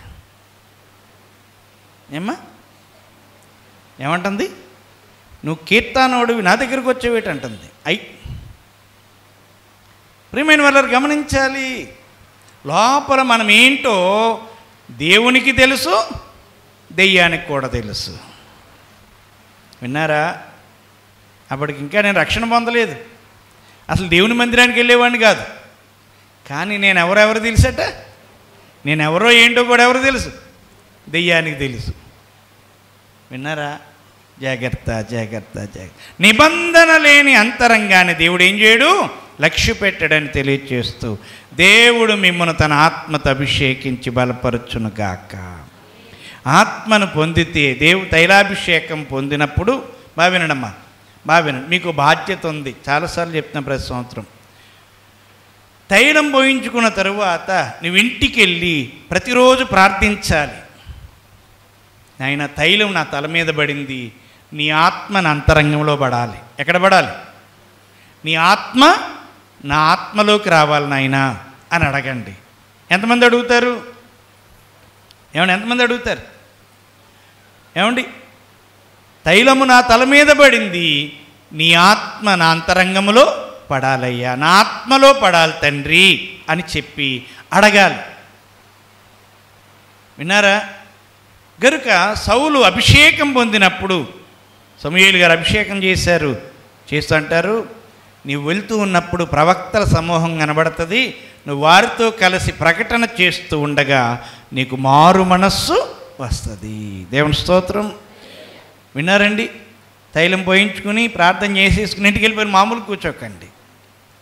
[SPEAKER 1] ఏమంటుంది? నువ్వు కీర్తనవుడివి నా దగ్గరికి వచ్చేవేటి అంటుంది. ప్రియమైన వాళ్ళని గమనించాలి, లోపల మనం ఏంటో దేవునికి తెలుసు, దెయ్యానికి కూడా తెలుసు. విన్నారా? అప్పటికి ఇంకా నేను రక్షణ పొందలేదు, అసలు దేవుని మందిరానికి వెళ్ళేవాడిని కాదు. కానీ నేను ఎవరెవరు తెలుసట, నేను ఎవరో ఏంటో కూడా ఎవరు తెలుసు? దెయ్యానికి తెలుసు. విన్నారా? జాగ్రత్త జాగ్రత్త జాగ్రత్త. నిబంధన లేని అంతరంగాన్ని దేవుడు ఏం చేయడు? లక్ష్య పెట్టడని తెలియచేస్తూ, దేవుడు మిమ్మల్ని తన ఆత్మతో అభిషేకించి బలపరచును గాక. ఆత్మను పొందితే తైలాభిషేకం పొందినప్పుడు బాగా వినడమ్మా, బాగా వినండి, మీకు బాధ్యత ఉంది. చాలాసార్లు చెప్తున్నా ప్రతి సంవత్సరం. తైలం పోయించుకున్న తరువాత నువ్వు ఇంటికి వెళ్ళి ప్రతిరోజు ప్రార్థించాలి. నాయన, తైలం నా తల మీద పడింది, నీ ఆత్మ నా అంతరంగంలో పడాలి. ఎక్కడ పడాలి? నీ ఆత్మ నా ఆత్మలోకి రావాలి నాయనా అని అడగండి. ఎంతమంది అడుగుతారు? ఎంతమంది అడుగుతారు? ఏమండి, తైలము నా తల మీద పడింది, నీ ఆత్మ నా అంతరంగంలో పడాలయ్యా, నా ఆత్మలో పడాలి తండ్రి అని చెప్పి అడగాలి. విన్నారా? గనుక సౌలు అభిషేకం పొందినప్పుడు, సమూయేలు గారు అభిషేకం చేశారు, చేస్తుంటారు, నీవు వెళ్తూ ఉన్నప్పుడు ప్రవక్తల సమూహం కనబడుతుంది, నువ్వు వారితో కలిసి ప్రకటన చేస్తూ ఉండగా నీకు మారు మనస్సు వస్తుంది. దేవుని స్తోత్రం. విన్నారండి? తైలం పోయించుకుని ప్రార్థన చేసేసుకుని ఇంటికి వెళ్ళిపోయిన మామూలు కూర్చోకండి.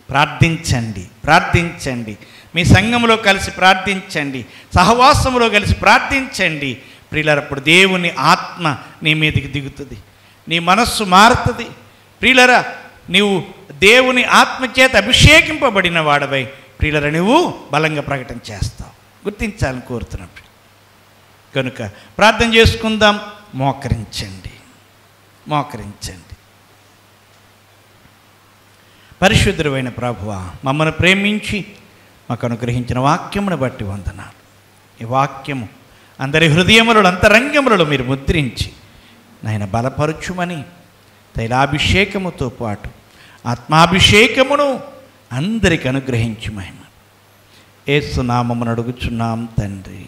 [SPEAKER 1] ప్రార్థించండి, ప్రార్థించండి. మీ సంఘంలో కలిసి ప్రార్థించండి, సహవాసంలో కలిసి ప్రార్థించండి. ప్రియులారా, అప్పుడు దేవుని ఆత్మ నీ మీదకి దిగుతుంది, నీ మనస్సు మారుతుంది. ప్రియులారా, నీవు దేవుని ఆత్మచేత అభిషేకింపబడిన వాడవై ప్రియులారా నువ్వు బలంగా ప్రకటన చేస్తావు. గుర్తించాలని కోరుతున్నప్పుడు కనుక ప్రార్థన చేసుకుందాం. మోకరించండి, మోకరించండి. పరిశుద్ధుడైన ప్రభువా, మమ్మల్ని ప్రేమించి మాకు అనుగ్రహించిన వాక్యమును బట్టి వందనాలు. ఈ వాక్యము అందరి హృదయములలో అంతరంగములలో మీరు ముద్రించి నాయన బలపరచుమని, తైలాభిషేకముతో పాటు ఆత్మాభిషేకమును అందరికి అనుగ్రహించు మహిమ యేసు నామమున అడుగుచున్నాం తండ్రి.